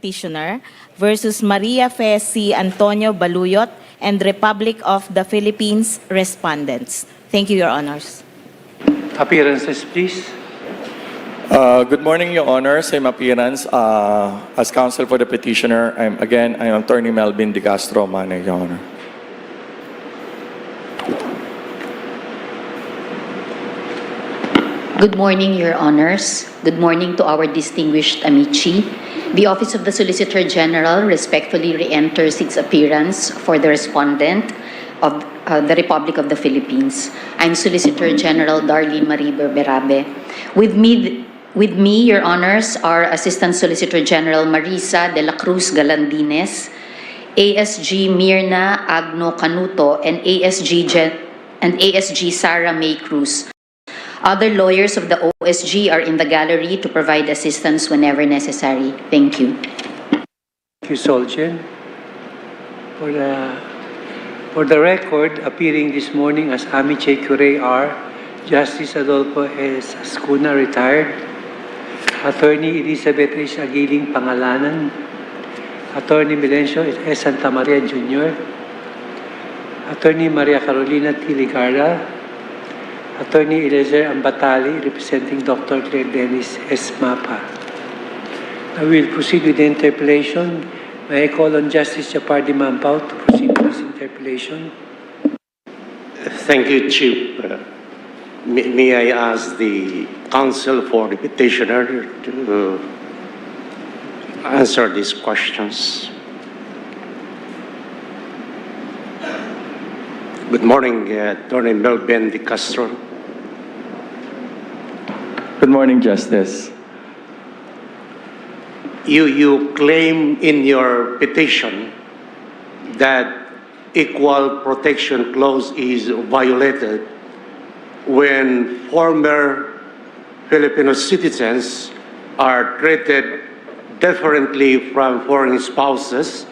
petitioner versus Maria Fe C. Antonio Baluyot and Republic of the Philippines respondents. Thank you, Your Honors. Appearances, please. Good morning, Your Honor. Same appearance as counsel for the petitioner. I'm Attorney Melvin De Castro Mane, Your Honor. Good morning, Your Honors. Good morning to our distinguished amici. The Office of the Solicitor General respectfully re-enters its appearance for the respondent of the Republic of the Philippines. I'm Solicitor General Darlene Marie Berberabe. With me, Your Honors, are Assistant Solicitor General Marisa de la Cruz Galandines, ASG Mirna Agno Canuto, and ASG Sarah May Cruz. Other lawyers of the OSG are in the gallery to provide assistance whenever necessary. Thank you. Thank you, Soljen. For the record, appearing this morning as Amice Curie are Justice Adolfo S. Ascuna, retired, Attorney Elizabeth H. Aguiling Pangalanan, Attorney Milencio S. Santa Maria Jr., Attorney Maria Carolina T. Ligarda, Attorney Eliezer Ambatali, representing Dr. Claire Dennis S. Mapa. I will proceed with the interpellation. May I call on Justice Chapardi Mampao to proceed with this interpellation? Thank you, Chief. May I ask the counsel for the petitioner to answer these questions? Good morning, Attorney Melvin De Castro. Good morning, Justice. You claim in your petition that equal protection clause is violated when former Filipino citizens are treated differently from foreign spouses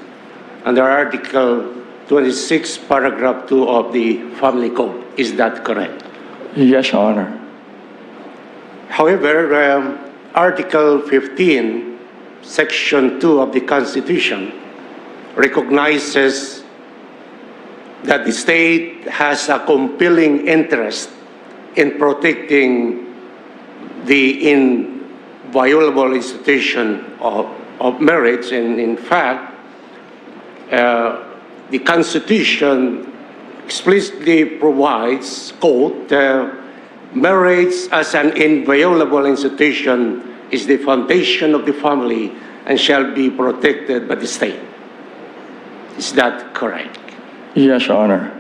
under Article 26, Paragraph 2 of the Family Code. Is that correct? Yes, Your Honor. However, Article 15, Section 2 of the Constitution recognizes that the state has a compelling interest in protecting the inviolable institution of marriage. And in fact, the Constitution explicitly provides, quote, marriage as an inviolable institution is the foundation of the family and shall be protected by the state. Is that correct? Yes, Your Honor.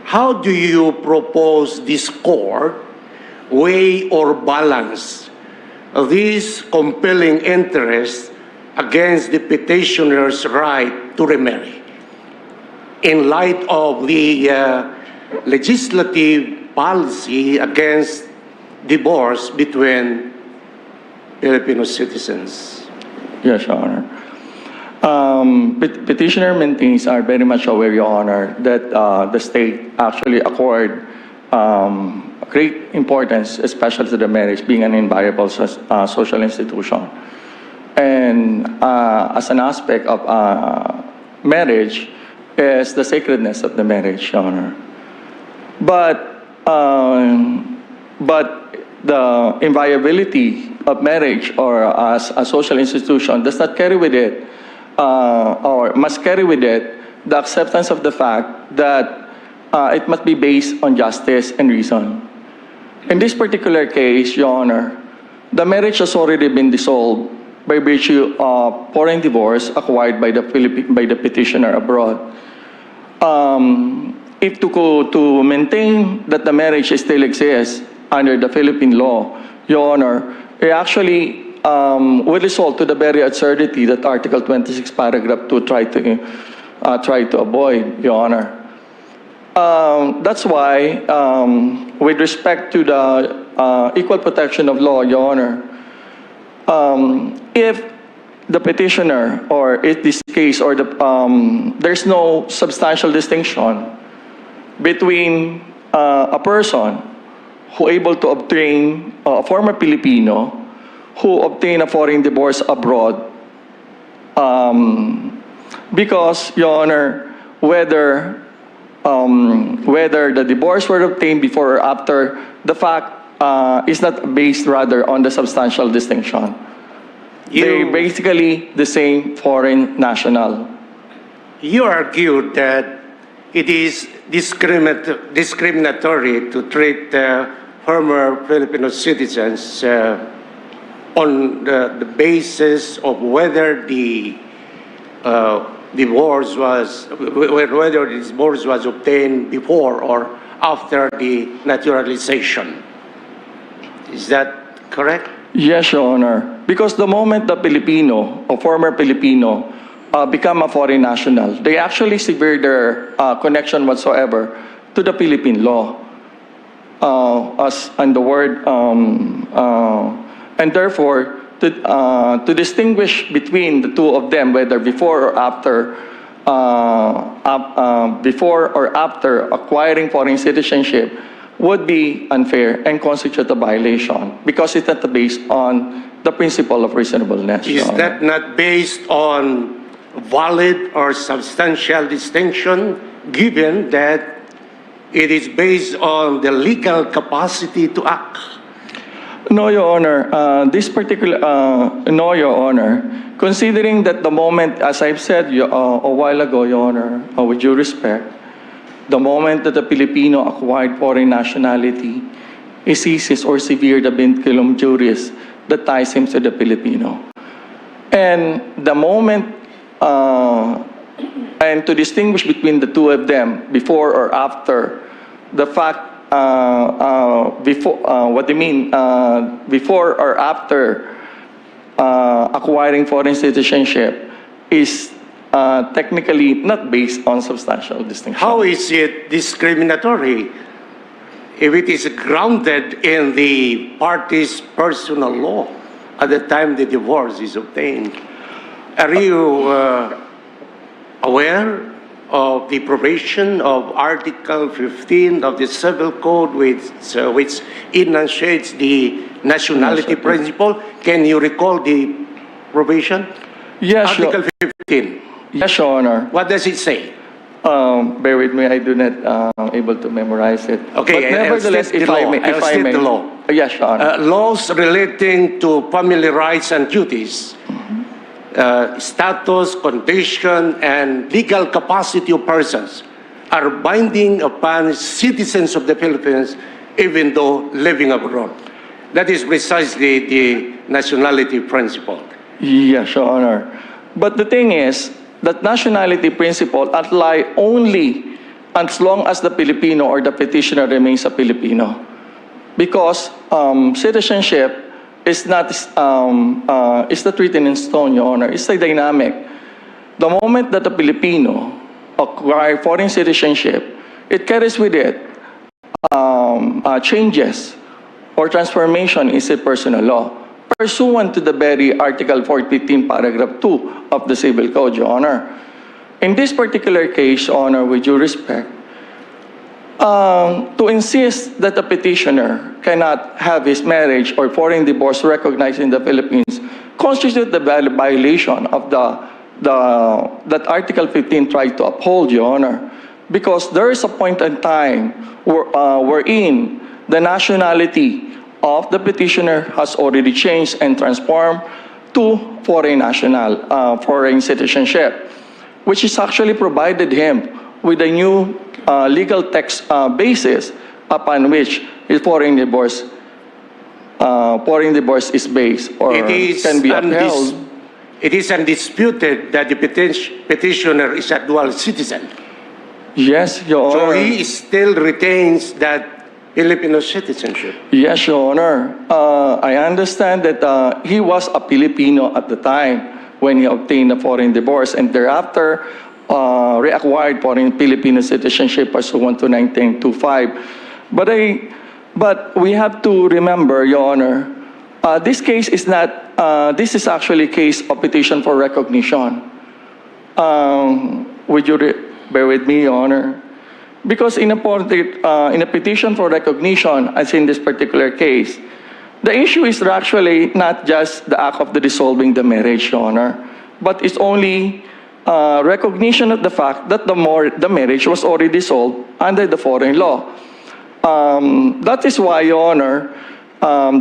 How do you propose this court weigh or balance these compelling interests against the petitioner's right to remarry in light of the legislative policy against divorce between Filipino citizens? Yes, Your Honor. Petitioner maintains are very much aware, Your Honor, that the state actually acquired great importance, especially to the marriage being an inviolable social institution. And as an aspect of marriage is the sacredness of the marriage, Your Honor. But the inviolability of marriage or as a social institution does not carry with it, or must carry with it, the acceptance of the fact that it must be based on justice and reason. In this particular case, Your Honor, the marriage has already been dissolved by virtue of foreign divorce acquired by the petitioner abroad. If to maintain that the marriage still exists under the Philippine law, Your Honor, it actually would result to the very absurdity that Article 26, Paragraph 2 try to avoid, Your Honor. That's why, with respect to the equal protection of law, Your Honor, if the petitioner, or in this case, or there's no substantial distinction between a person who able to obtain a former Filipino who obtained a foreign divorce abroad Because, Your Honor, whether the divorce were obtained before or after, the fact is not based rather on the substantial distinction. They're basically the same foreign national. You argued that it is discriminatory to treat former Filipino citizens on the basis of whether the divorce was obtained before or after the naturalization. Is that correct? Yes, Your Honor. Because the moment the Filipino or former Filipino become a foreign national, they actually sever their connection whatsoever to the Philippine law. As in the word, and therefore, to distinguish between the two of them, whether before or after acquiring foreign citizenship, would be unfair and constitute a violation because it's not based on the principle of reasonableness. Is that not based on valid or substantial distinction, given that it is based on the legal capacity to act? No, Your Honor. No, Your Honor. Considering that the moment, as I've said a while ago, Your Honor, with due respect, the moment that the Filipino acquired foreign nationality, it ceases or severed the vinculum juris that ties him to the Filipino. And the moment, and to distinguish between the two of them, before or after, the fact, before or after acquiring foreign citizenship is technically not based on substantial distinction. How is it discriminatory if it is grounded in the party's personal law at the time the divorce is obtained? Are you aware of the provision of Article 15 of the Civil Code which enunciates the nationality principle? Can you recall the provision? Yes, Article 15. Yes, Your Honor. What does it say? Bear with me, I do not able to memorize it. Okay, but nevertheless, if I may, the law. Yes, Your Honor. Laws relating to family rights and duties, status, condition, and legal capacity of persons are binding upon citizens of the Philippines, even though living abroad. That is precisely the nationality principle. Yes, Your Honor. But the thing is, that nationality principle apply only as long as the Filipino or the petitioner remains a Filipino. Because citizenship is not written in stone, Your Honor. It's a dynamic. The moment that the Filipino acquire foreign citizenship, it carries with it changes or transformation in its personal law, pursuant to the very Article 415, Paragraph 2 of the Civil Code, Your Honor. In this particular case, Your Honor, with due respect, to insist that the petitioner cannot have his marriage or foreign divorce recognized in the Philippines constitute the violation of that Article 15 tried to uphold, Your Honor, because there is a point in time wherein the nationality of the petitioner has already changed and transformed to foreign citizenship, which is actually provided him with a new legal text basis upon which his foreign divorce is based or can be upheld. It is undisputed that the petitioner is a dual citizen. Yes, Your Honor. So he still retains that Filipino citizenship. Yes, Your Honor. I understand that he was a Filipino at the time when he obtained a foreign divorce and thereafter reacquired foreign Filipino citizenship pursuant to 1925. But we have to remember, Your Honor, this case is not, this is actually a case of petition for recognition. Would you bear with me, Your Honor? Because in a petition for recognition, as in this particular case, the issue is actually not just the act of the dissolving the marriage, Your Honor. but it's only recognition of the fact that the marriage was already dissolved under the foreign law. That is why, Your Honor,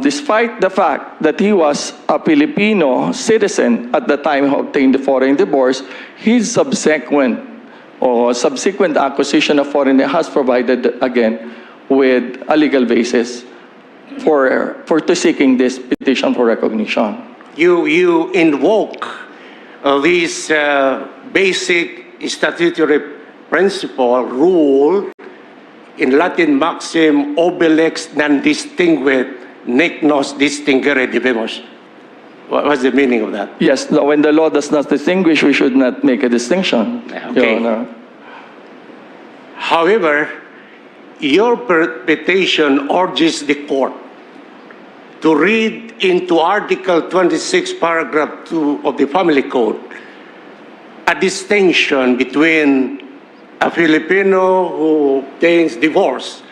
despite the fact that he was a Filipino citizen at the time he obtained the foreign divorce, his subsequent acquisition of foreign has provided again with a legal basis for seeking this petition for recognition. You invoke this basic statutory principle rule in Latin maxim obelix non distinguet nec nos distinguere debemos. What's the meaning of that? Yes, when the law does not distinguish, we should not make a distinction. Okay. Your Honor. However, your petition urges the court to read into Article 26, Paragraph 2 of the Family Code a distinction between a Filipino who obtains divorce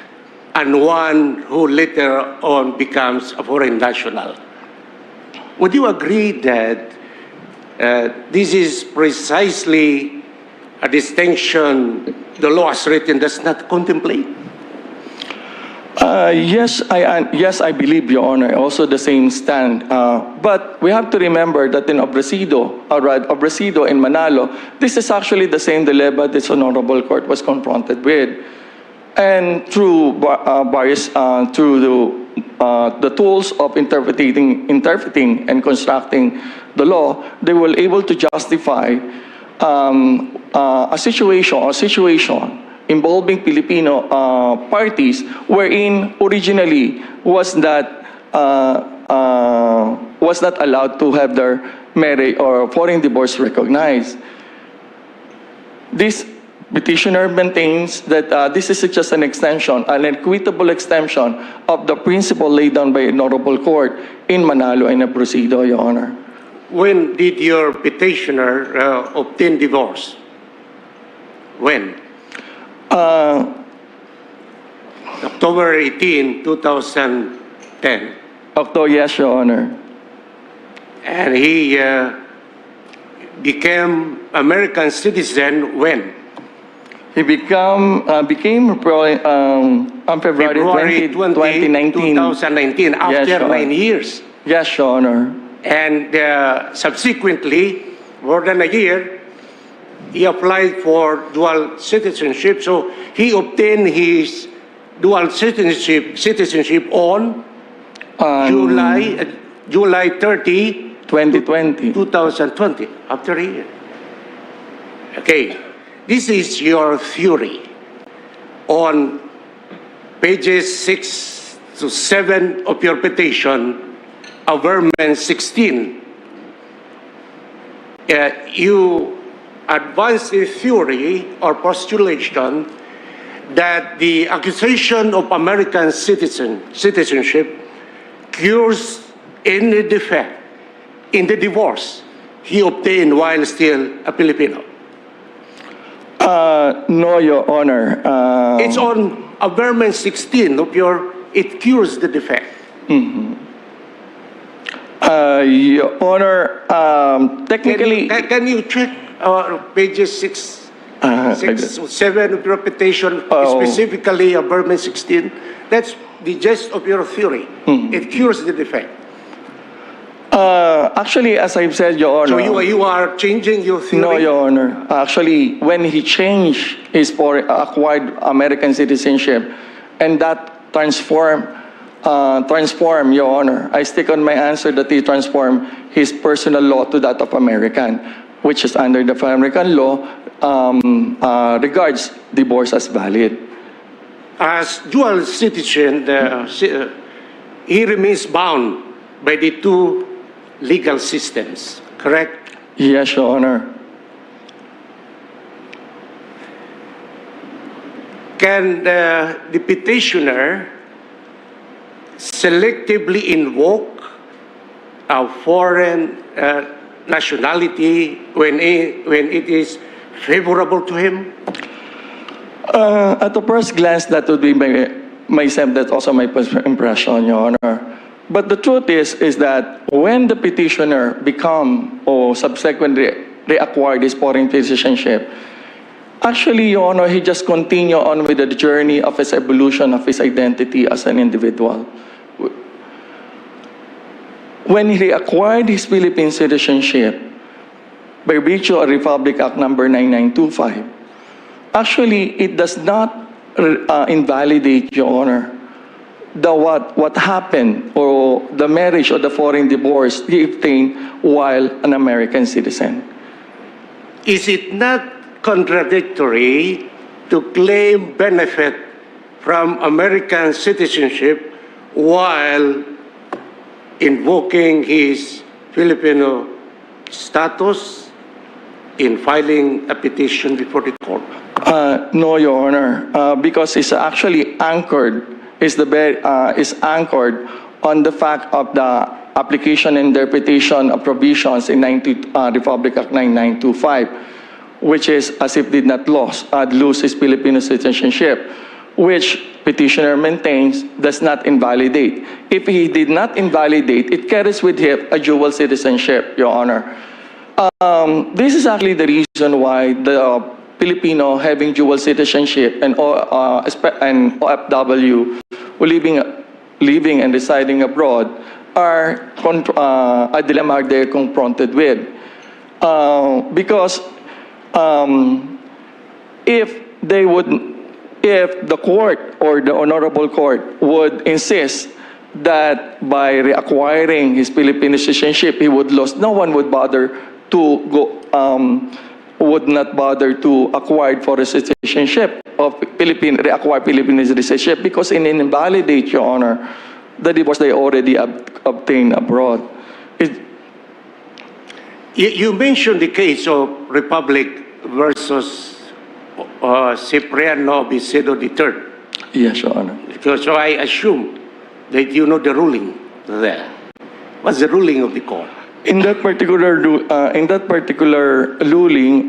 and one who later on becomes a foreign national. Would you agree that this is precisely a distinction the law as written does not contemplate? Yes, I believe, Your Honor, also the same stand. But we have to remember that in Obrecido in Manalo, this is actually the same dilemma this Honorable Court was confronted with. And through the tools of interpreting and constructing the law, they were able to justify a situation involving Filipino parties, wherein originally was not allowed to have their marriage or foreign divorce recognized. This petitioner maintains that this is just an extension, an equitable extension of the principle laid down by Honorable Court in Manalo and Obrecido, Your Honor. When did your petitioner obtain divorce? When? October 18, 2010. October, yes, Your Honor. And he became American citizen when? He became on February 20, 2019. 2019, Yes, after Your Honor. 9 years. Yes, Your Honor. And subsequently, more than a year, he applied for dual citizenship. So he obtained his dual citizenship on July 30, 2020. 2020, after a year. Okay, this is your theory on pages 6 to 7 of your petition, Amendment 16. You advance the theory or postulation that the accusation of American citizenship cures any defect in the divorce he obtained while still a Filipino. No, Your Honor. It's on Amendment 16 of your, it cures the defect. Your Honor, technically... Can you check pages 6 or 7 of your petition, specifically Amendment 16? That's the gist of your theory. It cures the defect. Actually, as I've said, Your Honor... So you are changing your theory? No, Your Honor. Actually, when he changed his acquired American citizenship, and that transform, Your Honor, I stick on my answer that he transformed his personal law to that of American, which is under the American law, regards divorce as valid. As dual citizen, he remains bound by the two legal systems, correct? Yes, Your Honor. Can the petitioner selectively invoke a foreign nationality when it is favorable to him? At the first glance, that would be my that's also my impression, Your Honor. But the truth is that when the petitioner become or subsequently reacquired his foreign citizenship, actually, Your Honor, he just continue on with the journey of his evolution of his identity as an individual. When he acquired his Philippine citizenship by virtue of Republic Act number 9925, actually, it does not invalidate, Your Honor, what happened or the marriage or the foreign divorce he obtained while an American citizen. Is it not contradictory to claim benefit from American citizenship while invoking his Filipino status in filing a petition before the court? No, Your Honor, because it's actually anchored, is anchored on the fact of the application and interpretation of provisions in Republic Act 9925, which is as if did not lose his Filipino citizenship, which petitioner maintains does not invalidate. If he did not invalidate, it carries with him a dual citizenship, Your Honor. This is actually the reason why the Filipino having dual citizenship and OFW who living and residing abroad are a dilemma they're confronted with. Because if the court or the honorable court would insist that by reacquiring his Filipino citizenship he would lose, no one would bother to would not bother to acquire for a citizenship of reacquire Filipino citizenship, because in invalidate, Your Honor, the divorce they already obtained abroad. You mentioned the case of Republic versus Cipriano Bicedo III. Yes, Your Honor. So I assume that you know the ruling there. What's the ruling of the court? In that particular ruling,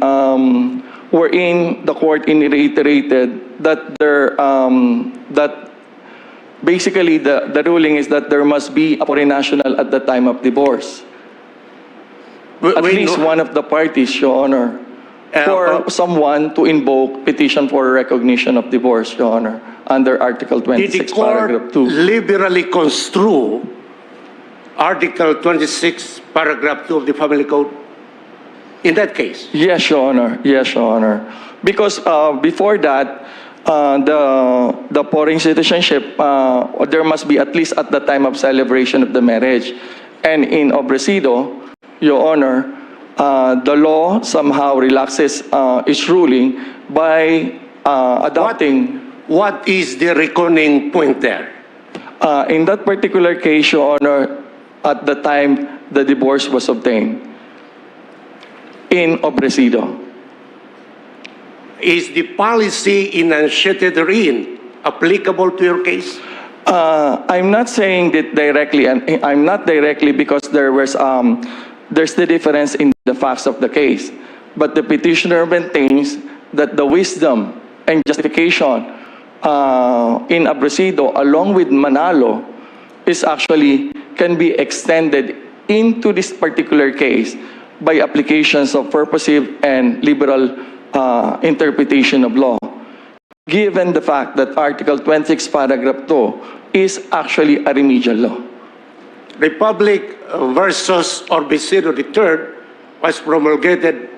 wherein the court reiterated that that basically the ruling is that there must be a foreign national at the time of divorce. At least one of the parties, Your Honor, for someone to invoke petition for recognition of divorce, Your Honor, under Article 26, paragraph 2. Liberally construe Article 26, paragraph 2 of the Family Code in that case? Yes, Your Honor. Yes, Your Honor. Because before that, the foreign citizenship, there must be at least at the time of celebration of the marriage. And in Obrecido, Your Honor, the law somehow relaxes its ruling by adopting... What is the reckoning point there? In that particular case, Your Honor, at the time the divorce was obtained in Obrecido. Is the policy enunciated therein applicable to your case? I'm not saying that directly, and I'm not directly because there's the difference in the facts of the case. But the petitioner maintains that the wisdom and justification in Obrecido, along with Manalo, is actually can be extended into this particular case by applications of purposive and liberal interpretation of law, given the fact that Article 26, paragraph 2 is actually a remedial law. Republic versus Orbecido III was promulgated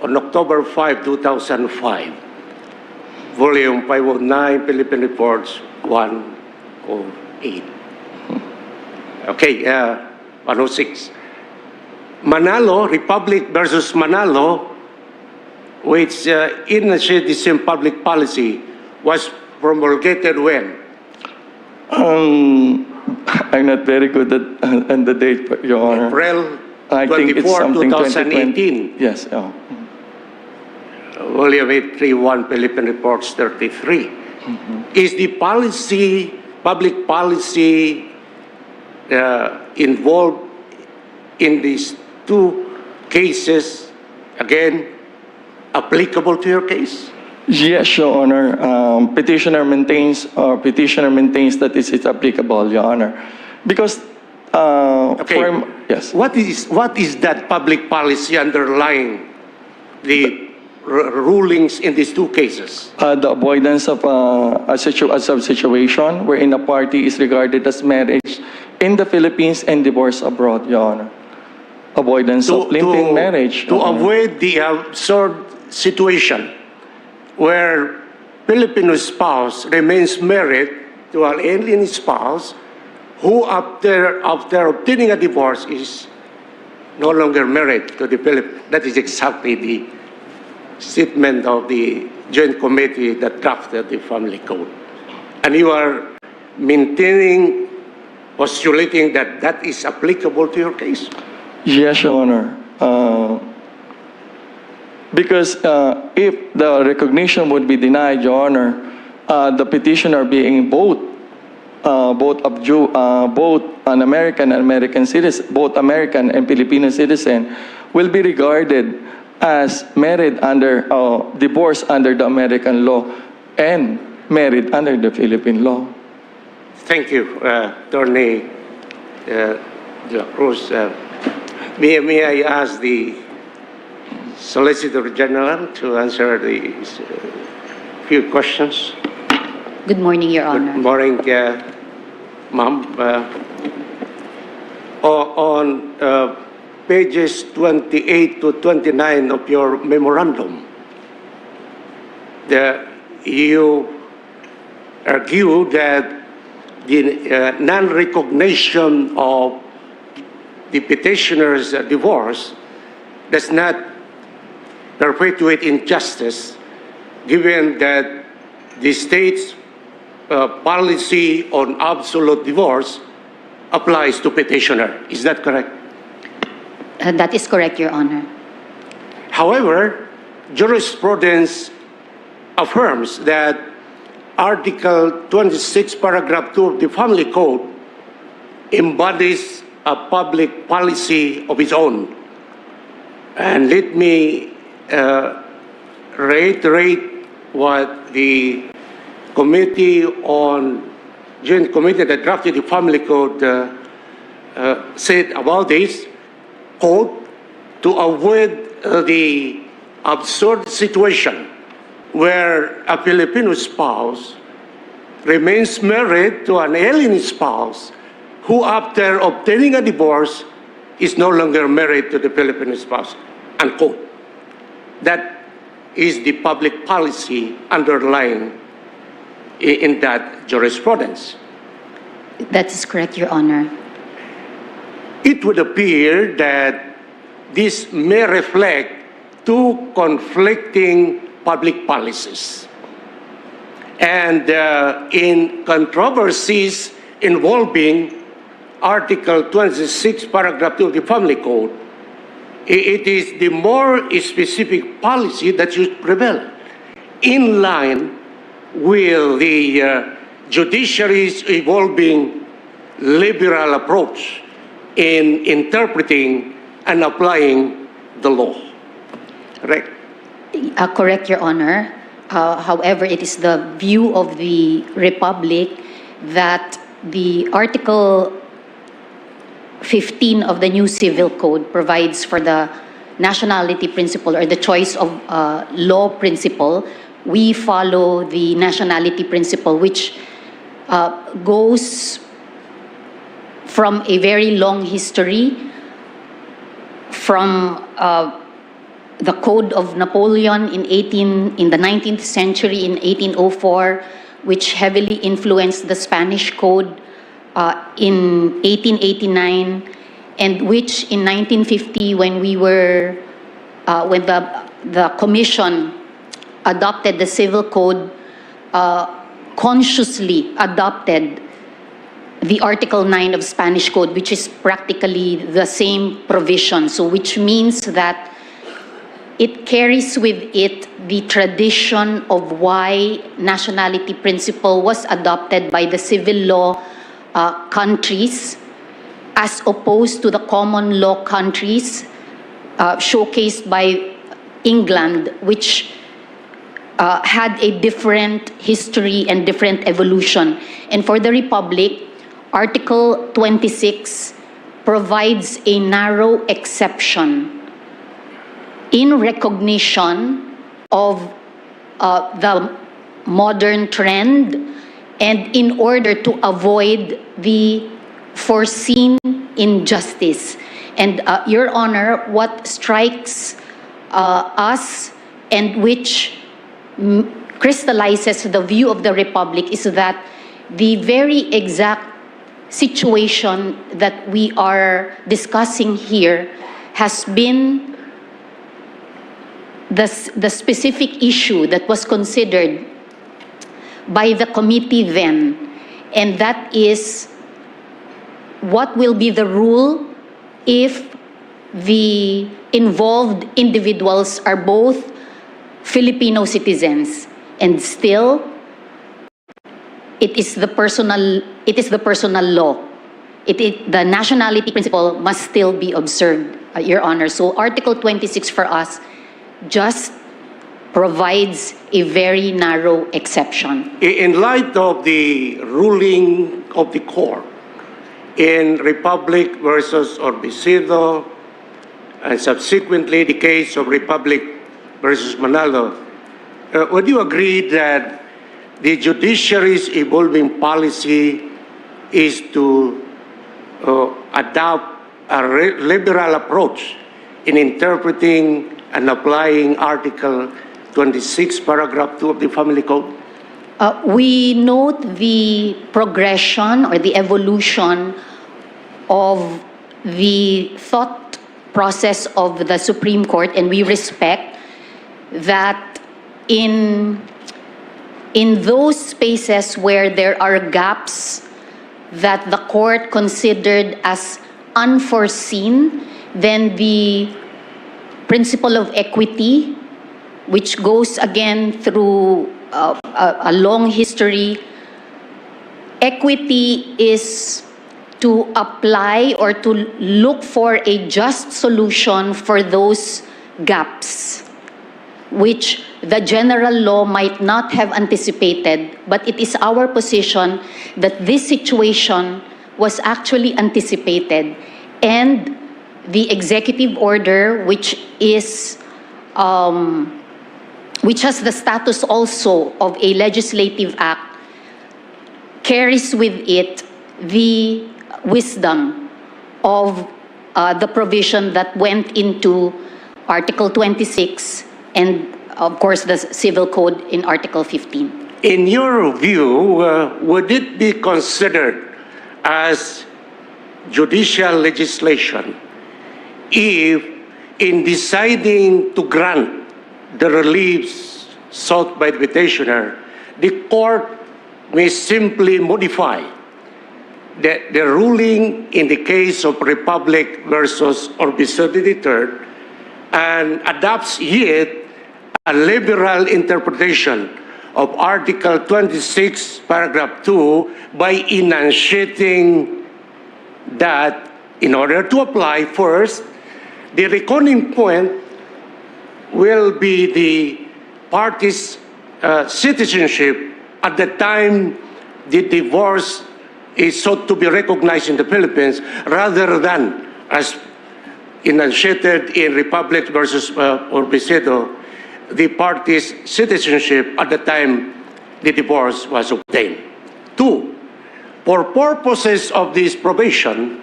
on October 5, 2005. Volume 509, Philippine Reports 108. Okay, 106. Manalo, Republic versus Manalo, which initiated the same public policy, was promulgated when? I'm not very good at the date, Your Honor. April I 24, think it's something 2018. Yes. Volume 831, Philippine Reports 33. Is the policy, public policy involved in these two cases, again, applicable to your case? Yes, Your Honor. Petitioner maintains that this is applicable, Your Honor. Because Okay. Yes. What is that public policy underlying the rulings in these two cases? The avoidance of a situation wherein a party is regarded as marriage in the Philippines and divorce abroad, Your Honor. Avoidance of limping marriage. To avoid the absurd situation where Filipino spouse remains married to an alien spouse who after obtaining a divorce is no longer married to the Philippines. That is exactly the statement of the Joint Committee that drafted the Family Code. And you are postulating that that is applicable to your case? Yes, Your Honor. Because if the recognition would be denied, Your Honor, the petitioner being both an American citizen, both American and Filipino citizen, will be regarded as married under divorced under the American law and married under the Philippine law. Thank you, Attorney Cruz. May I ask the Solicitor General to answer the few questions? Good morning, Your Honor. Good morning, ma'am. On pages 28 to 29 of your memorandum, you argue that the non-recognition of the petitioner's divorce does not perpetuate injustice, given that the state's policy on absolute divorce applies to petitioner. Is that correct? That is correct, Your Honor. However, jurisprudence affirms that Article 26, Paragraph 2 of the Family Code embodies a public policy of its own. And let me reiterate what the Joint Committee that drafted the Family Code said about this. Quote, to avoid the absurd situation where a Filipino spouse remains married to an alien spouse who, after obtaining a divorce, is no longer married to the Filipino spouse, unquote. That is the public policy underlying in that jurisprudence. That is correct, Your Honor. It would appear that this may reflect two conflicting public policies. And in controversies involving Article 26, Paragraph 2 of the Family Code, it is the more specific policy that should prevail, in line with the judiciary's evolving liberal approach in interpreting and applying the law. Correct? Correct, Your Honor. However, it is the view of the Republic that the Article 15 of the new Civil Code provides for the nationality principle or the choice of law principle. We follow the nationality principle, which goes from a very long history, from the Code of Napoleon in the 19th century in 1804, which heavily influenced the Spanish Code in 1889, and which in 1950, when the Commission adopted the Civil Code, consciously adopted the Article 9 of Spanish Code, which is practically the same provision. So which means that it carries with it the tradition of why nationality principle was adopted by the civil law countries as opposed to the common law countries showcased by England, which had a different history and different evolution. And for the Republic, Article 26 provides a narrow exception in recognition of the modern trend and in order to avoid the foreseen injustice. And Your Honor, what strikes us and which crystallizes the view of the Republic is that the very exact situation that we are discussing here has been the specific issue that was considered by the committee then, and that is what will be the rule if the involved individuals are both Filipino citizens and still it is the personal law. The nationality principle must still be observed, Your Honor. So Article 26 for us just provides a very narrow exception. In light of the ruling of the court in Republic versus Orbisido, and subsequently the case of Republic versus Manalo, would you agree that the judiciary's evolving policy is to adopt a liberal approach in interpreting and applying Article 26, Paragraph 2 of the Family Code? We note the progression or the evolution of the thought process of the Supreme Court, and we respect that in those spaces where there are gaps that the court considered as unforeseen, then the principle of equity, which goes again through a long history, equity is to apply or to look for a just solution for those gaps, which the general law might not have anticipated, but it is our position that this situation was actually anticipated, and the executive order, which has the status also of a legislative act, carries with it the wisdom of the provision that went into Article 26 and, of course, the Civil Code in Article 15. In your view, would it be considered as judicial legislation if, in deciding to grant the reliefs sought by the petitioner, the court may simply modify the ruling in the case of Republic versus Orbisido III and adopts yet a liberal interpretation of Article 26, Paragraph 2 by enunciating that in order to apply, first, the reckoning point will be the party's citizenship at the time the divorce is sought to be recognized in the Philippines, rather than, as enunciated in Republic versus Orbisido, the party's citizenship at the time the divorce was obtained. Two, for purposes of this provision,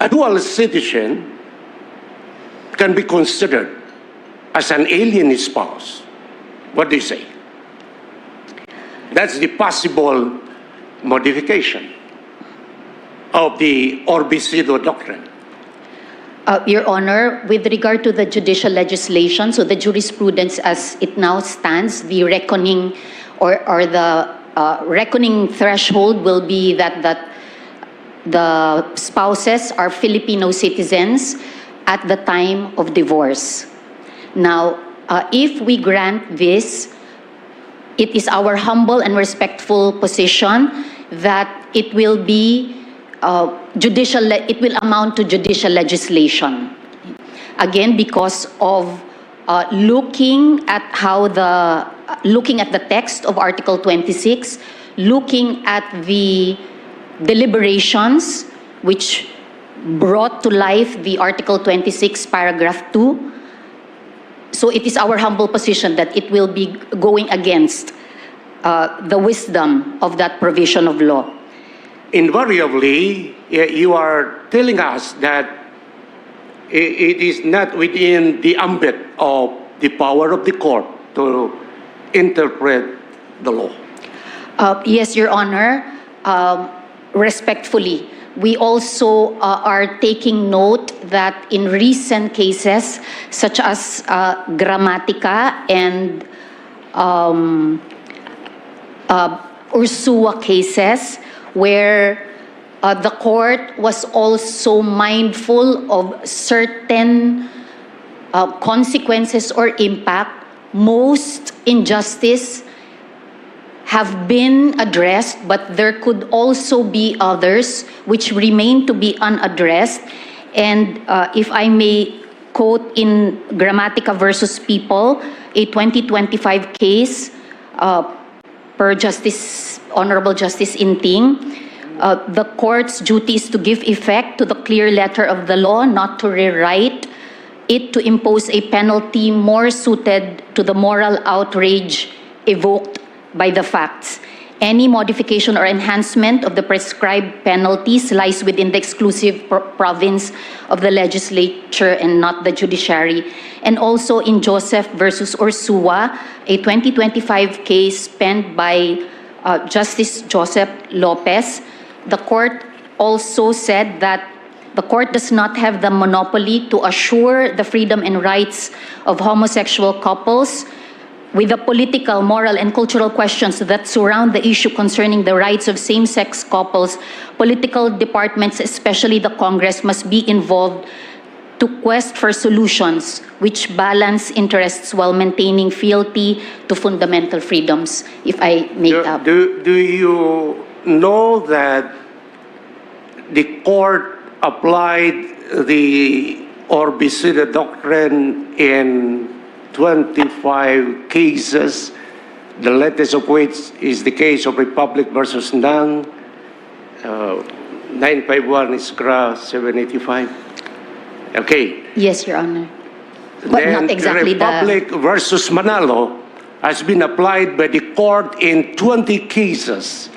a dual citizen can be considered as an alien spouse. What do you say? That's the possible modification of the Orbisido doctrine. Your Honor, with regard to the judicial legislation, so the jurisprudence as it now stands, the reckoning or the reckoning threshold will be that the spouses are Filipino citizens at the time of divorce. Now, if we grant this, it is our humble and respectful position that it will be it will amount to judicial legislation. Again, because of looking at the text of Article 26, looking at the deliberations which brought to life the Article 26, Paragraph 2. So it is our humble position that it will be going against the wisdom of that provision of law. Invariably, you are telling us that it is not within the ambit of the power of the court to interpret the law. Yes, Your Honor. Respectfully, we also are taking note that in recent cases, such as Gramatica and Ursua cases, where the court was also mindful of certain consequences or impact, most injustice have been addressed, but there could also be others which remain to be unaddressed. And if I may quote in Gramatica versus People, a 2025 case per Honorable Justice Inting, the court's duty is to give effect to the clear letter of the law, not to rewrite it to impose a penalty more suited to the moral outrage evoked by the facts. Any modification or enhancement of the prescribed penalties lies within the exclusive province of the legislature and not the judiciary. And also in Joseph versus Ursua, a 2025 case penned by Justice Joseph Lopez, the court also said that the court does not have the monopoly to assure the freedom and rights of homosexual couples. With the political, moral, and cultural questions that surround the issue concerning the rights of same-sex couples, political departments, especially the Congress, must be involved to quest for solutions which balance interests while maintaining fealty to fundamental freedoms, if I may add. Do you know that the court applied the Orbicida doctrine in 25 cases, the latest of which is the case of Republic versus Nang, 951 Iskra 785? Okay. Yes, Your Honor. But Then not exactly Republic versus Manalo has been applied by the court in 20 cases,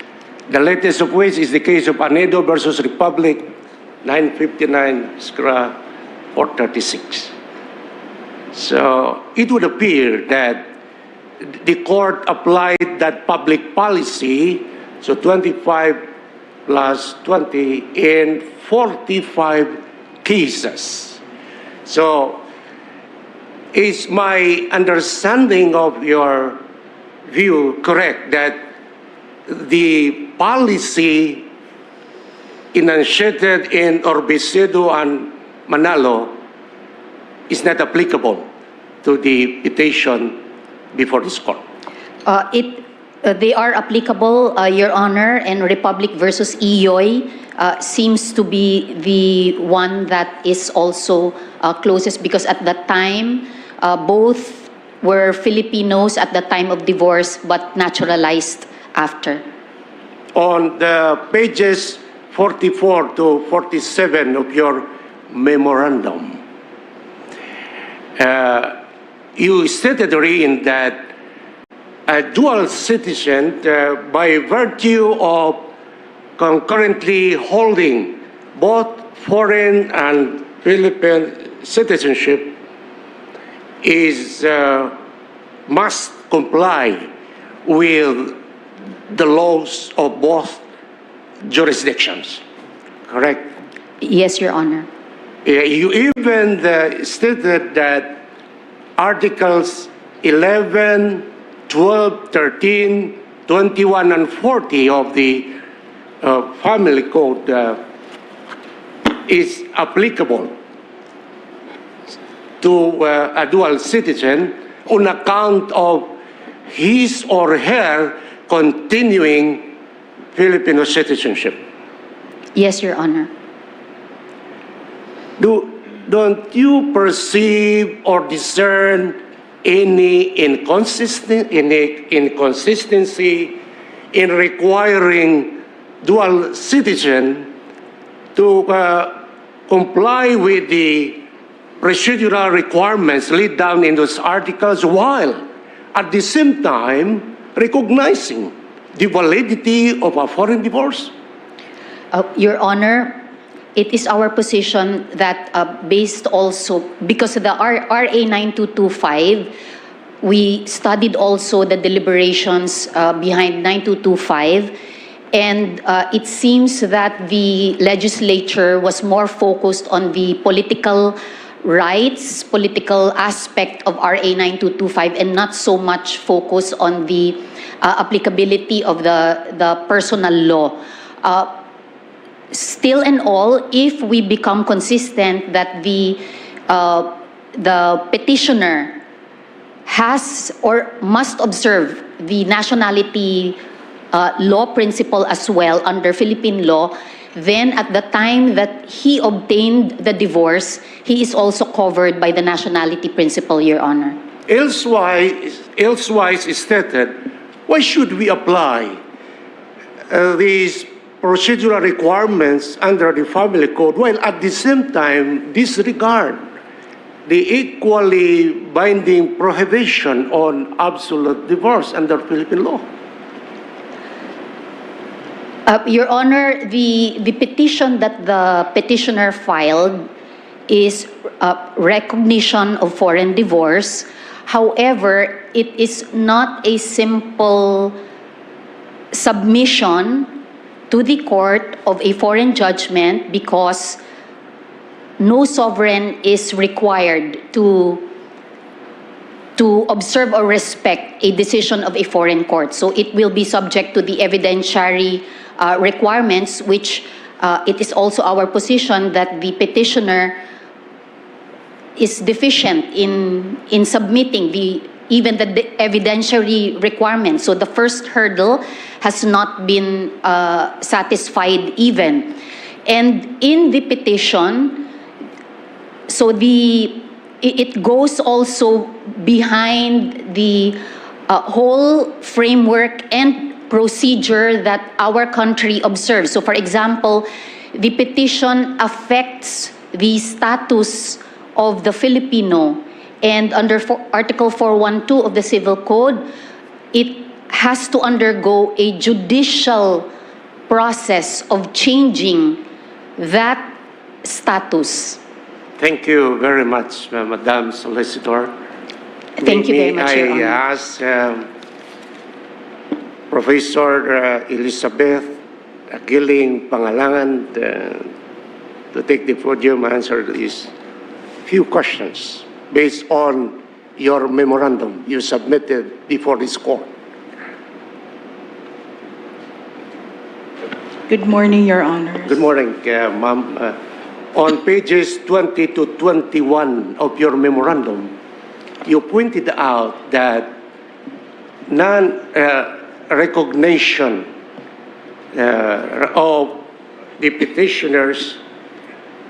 the latest of which is the case of Anedo versus Republic, 959 Iskra 436. So it would appear that the court applied that public policy, so 25 plus 20 in 45 cases. So is my understanding of your view correct that the policy enunciated in Orbicida and Manalo is not applicable to the petition before this court? They are applicable, Your Honor, and Republic versus Iyoy seems to be the one that is also closest, because at that time, both were Filipinos at the time of divorce but naturalized after. On the pages 44 to 47 of your memorandum, you stated therein that a dual citizen, by virtue of concurrently holding both foreign and Philippine citizenship, must comply with the laws of both jurisdictions. Correct? Yes, Your Honor. You even stated that Articles 11, 12, 13, 21, and 40 of the Family Code is applicable to a dual citizen on account of his or her continuing Filipino citizenship. Yes, Your Honor. Don't you perceive or discern any inconsistency in requiring dual citizen to comply with the procedural requirements laid down in those articles while at the same time recognizing the validity of a foreign divorce? Your Honor, it is our position that based also, because of the RA 9225, we studied also the deliberations behind 9225, and it seems that the legislature was more focused on the political rights, political aspect of RA 9225, and not so much focus on the applicability of the personal law. Still and all, if we become consistent that the petitioner has or must observe the nationality law principle as well under Philippine law, then at the time that he obtained the divorce, he is also covered by the nationality principle, Your Honor. Elsewise stated, why should we apply these procedural requirements under the family code while at the same time disregard the equally binding prohibition on absolute divorce under Philippine law? Your Honor, the petition that the petitioner filed is recognition of foreign divorce. However, it is not a simple submission to the court of a foreign judgment because no sovereign is required to observe or respect a decision of a foreign court. So it will be subject to the evidentiary requirements, which it is also our position that the petitioner is deficient in submitting even the evidentiary requirements. So the first hurdle has not been satisfied even. And in the petition, so it goes also behind the whole framework and procedure that our country observes. So for example, the petition affects the status of the Filipino, and under Article 412 of the Civil Code, it has to undergo a judicial process of changing that status. Thank you very much, Madam Solicitor. Thank you very much, Your May I Honor. ask Professor Elizabeth Aguiling Pangalangan to take the podium and answer these few questions based on your memorandum you submitted before this court. Good morning, Your Honors. Good morning, ma'am. On pages 20 to 21 of your memorandum, you pointed out that non-recognition of the petitioner's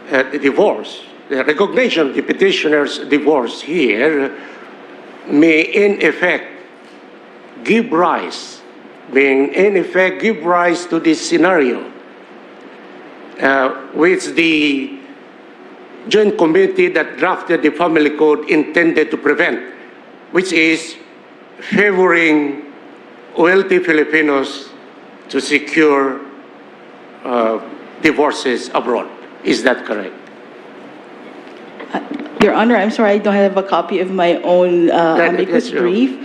divorce, the recognition of the petitioner's divorce here may in effect give rise to this scenario which the Joint Committee that drafted the Family Code intended to prevent, which is favoring wealthy Filipinos to secure divorces abroad. Is that correct? Your Honor, I'm sorry, I don't have a copy of my own amicus brief.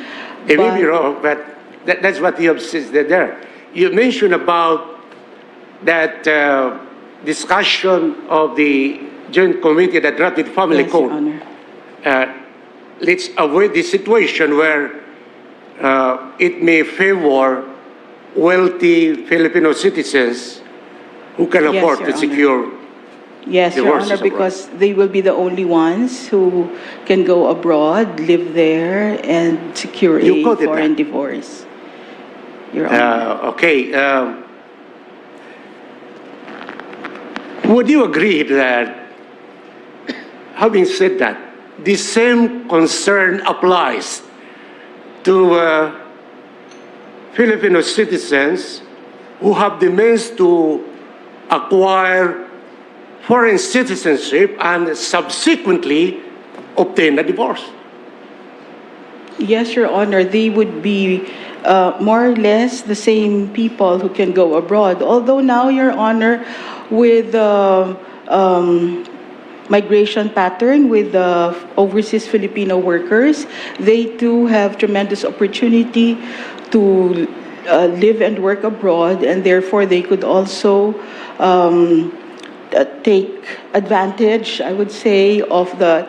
It may be wrong, but that's what you have said there. You mentioned about that discussion of the Joint Committee that drafted Family Yes, Your Code. Honor. Let's avoid the situation where it may favor wealthy Filipino citizens who can Yes, afford Your to Honor. secure Yes, Your divorces Honor, abroad. because they will be the only ones who can go abroad, live there, and secure You a quoted foreign that. divorce. Your Honor. Okay. Would you agree that, having said that, the same concern applies to Filipino citizens who have the means to acquire foreign citizenship and subsequently obtain a divorce. Yes, Your Honor, they would be more or less the same people who can go abroad. Although now, Your Honor, with migration pattern with the overseas Filipino workers, they too have tremendous opportunity to live and work abroad, and therefore they could also take advantage, I would say, of the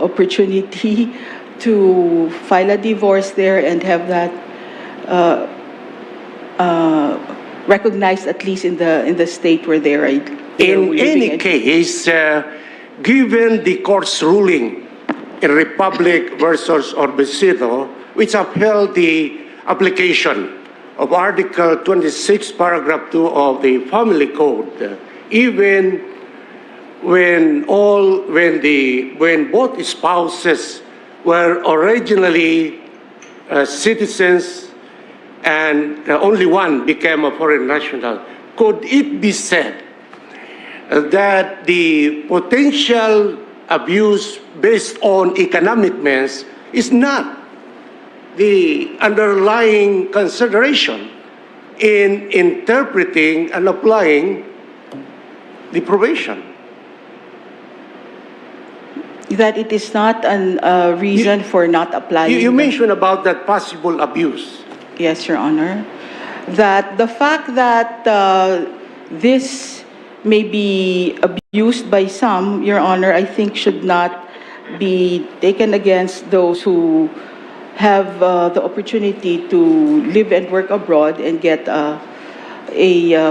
opportunity to file a divorce there and have that recognized at least in the state where they are. In any case, given the court's ruling in Republic versus Orbecido, which upheld the application of Article 26, Paragraph 2 of the Family Code, even when both spouses were originally citizens and only one became a foreign national, could it be said that the potential abuse based on economic means is not the underlying consideration in interpreting and applying the probation? That it is not a reason for not applying. You mentioned about that possible abuse. Yes, Your Honor. That the fact that this may be abused by some, Your Honor, I think should not be taken against those who have the opportunity to live and work abroad and get a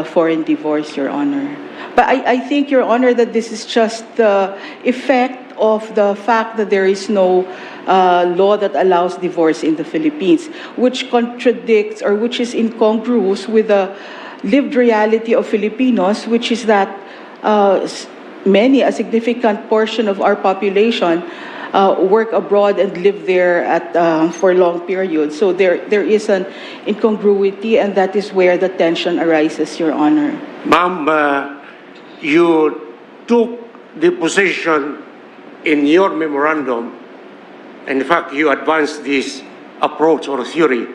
foreign divorce, Your Honor. But I think, Your Honor, that this is just the effect of the fact that there is no law that allows divorce in the Philippines, which contradicts or which is incongruous with the lived reality of Filipinos, which is that a significant portion of our population work abroad and live there for long periods. So there is an incongruity, and that is where the tension arises, Your Honor. Ma'am, you took the position in your memorandum, and in fact, you advanced this approach or theory,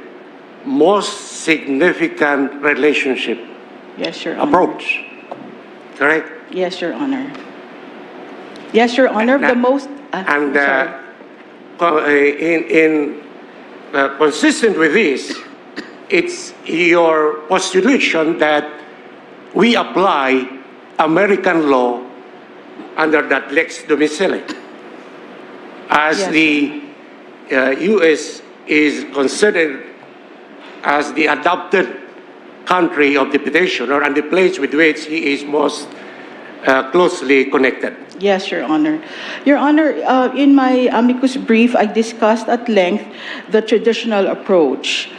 most significant relationship Yes, Your Honor. approach, correct? Yes, Your Honor. Yes, Your Honor. The most. And sorry. Consistent with this, it's your postulation that we apply American law under that lex domicile, as Yes. the U.S. is considered as the adopted country of the petitioner and the place with which he is most closely connected. Yes, Your Honor. Your Honor, in my amicus brief, I discussed at length the traditional approach,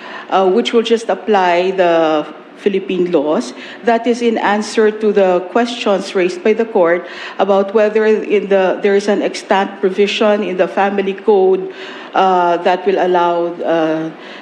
which will just apply the Philippine laws. That is in answer to the questions raised by the court about whether there is an extant provision in the family code that will allow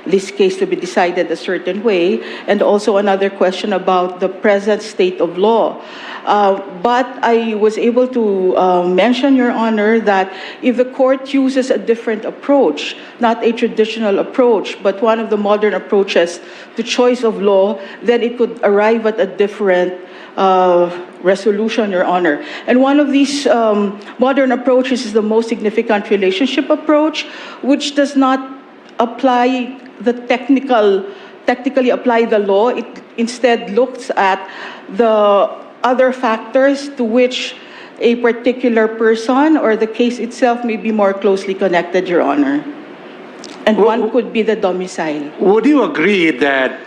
this case to be decided a certain way, and also another question about the present state of law. But I was able to mention, Your Honor, that if the court uses a different approach, not a traditional approach, but one of the modern approaches to choice of law, then it could arrive at a different resolution, Your Honor. And one of these modern approaches is the most significant relationship approach, which does not apply the technically apply the law. It instead looks at the other factors to which a particular person or the case itself may be more closely connected, Your Honor. And one could be the domicile. Would you agree that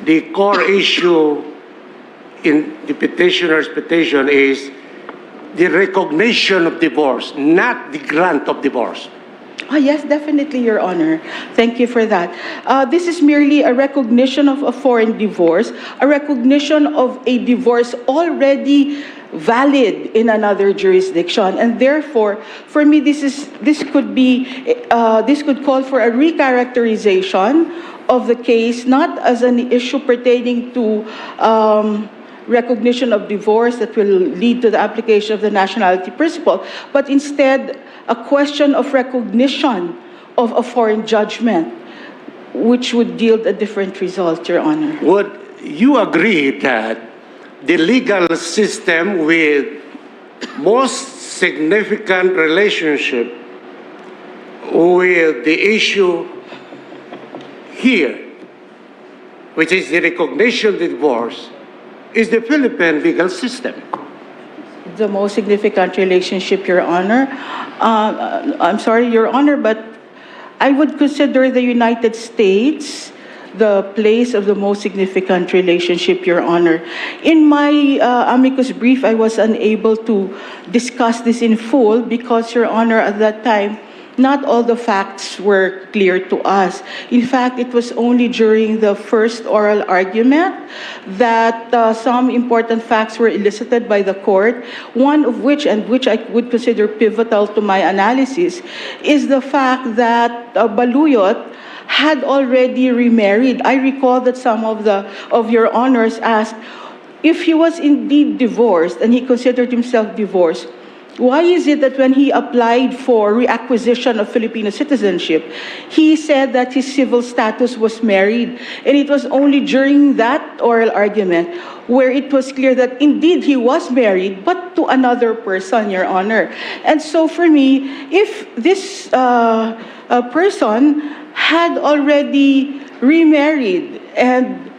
the core issue in the petitioner's petition is the recognition of divorce, not the grant of divorce? Oh, yes, definitely, Your Honor. Thank you for that. This is merely a recognition of a foreign divorce, a recognition of a divorce already valid in another jurisdiction, and therefore, for me, this could call for a recharacterization of the case, not as an issue pertaining to recognition of divorce that will lead to the application of the nationality principle, but instead a question of recognition of a foreign judgment, which would yield a different result, Your Honor. Would you agree that the legal system with most significant relationship with the issue here, which is the recognition of divorce, is the Philippine legal system? The most significant relationship, Your Honor. I'm sorry, Your Honor, but I would consider the United States the place of the most significant relationship, Your Honor. In my amicus brief, I was unable to discuss this in full because, Your Honor, at that time, not all the facts were clear to us. In fact, it was only during the first oral argument that some important facts were elicited by the court, one of which, and which I would consider pivotal to my analysis, is the fact that Baluyot had already remarried. I recall that some of your honors asked if he was indeed divorced and he considered himself divorced. Why is it that when he applied for reacquisition of Filipino citizenship, he said that his civil status was married? And it was only during that oral argument where it was clear that indeed he was married, but to another person, Your Honor. And so for me, if this person had already remarried and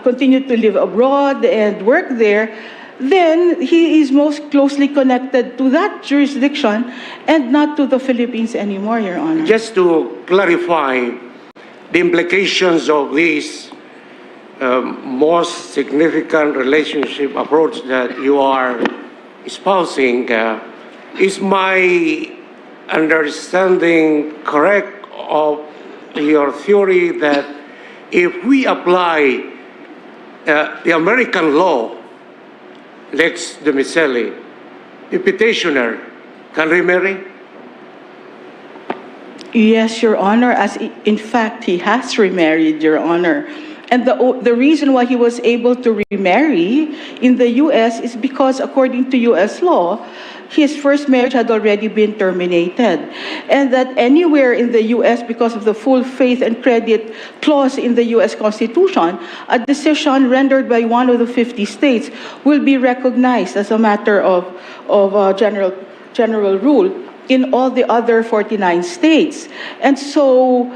continued to live abroad and work there, then he is most closely connected to that jurisdiction and not to the Philippines anymore, Your Honor. Just to clarify the implications of this most significant relationship approach that you are espousing, is my understanding correct of your theory that if we apply the American law, lex domicili, the petitioner can remarry? Yes, Your Honor, as in fact he has remarried, Your Honor. And the reason why he was able to remarry in the U.S. is because, according to U.S. law, his first marriage had already been terminated. And that anywhere in the U.S., because of the full faith and credit clause in the U.S. Constitution, a decision rendered by one of the 50 states will be recognized as a matter of general rule in all the other 49 states. And so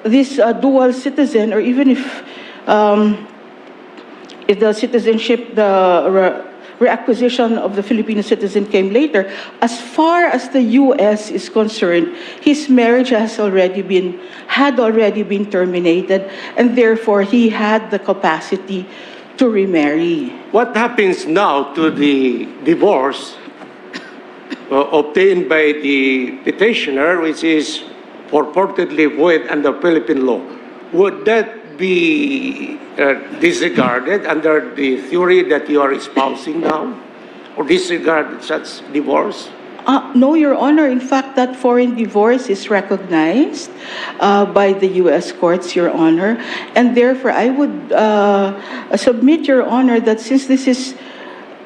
this dual citizen, or even if the citizenship, the reacquisition of the Filipino citizen came later, as far as the U.S. is concerned, his marriage had already been terminated, and therefore he had the capacity to remarry. What happens now to the divorce obtained by the petitioner, which is purportedly void under Philippine law? Would that be disregarded under the theory that you are espousing now? Or disregard such divorce? No, Your Honor. In fact, that foreign divorce is recognized by the U.S. courts, Your Honor. And therefore, I would submit, Your Honor, that since this is...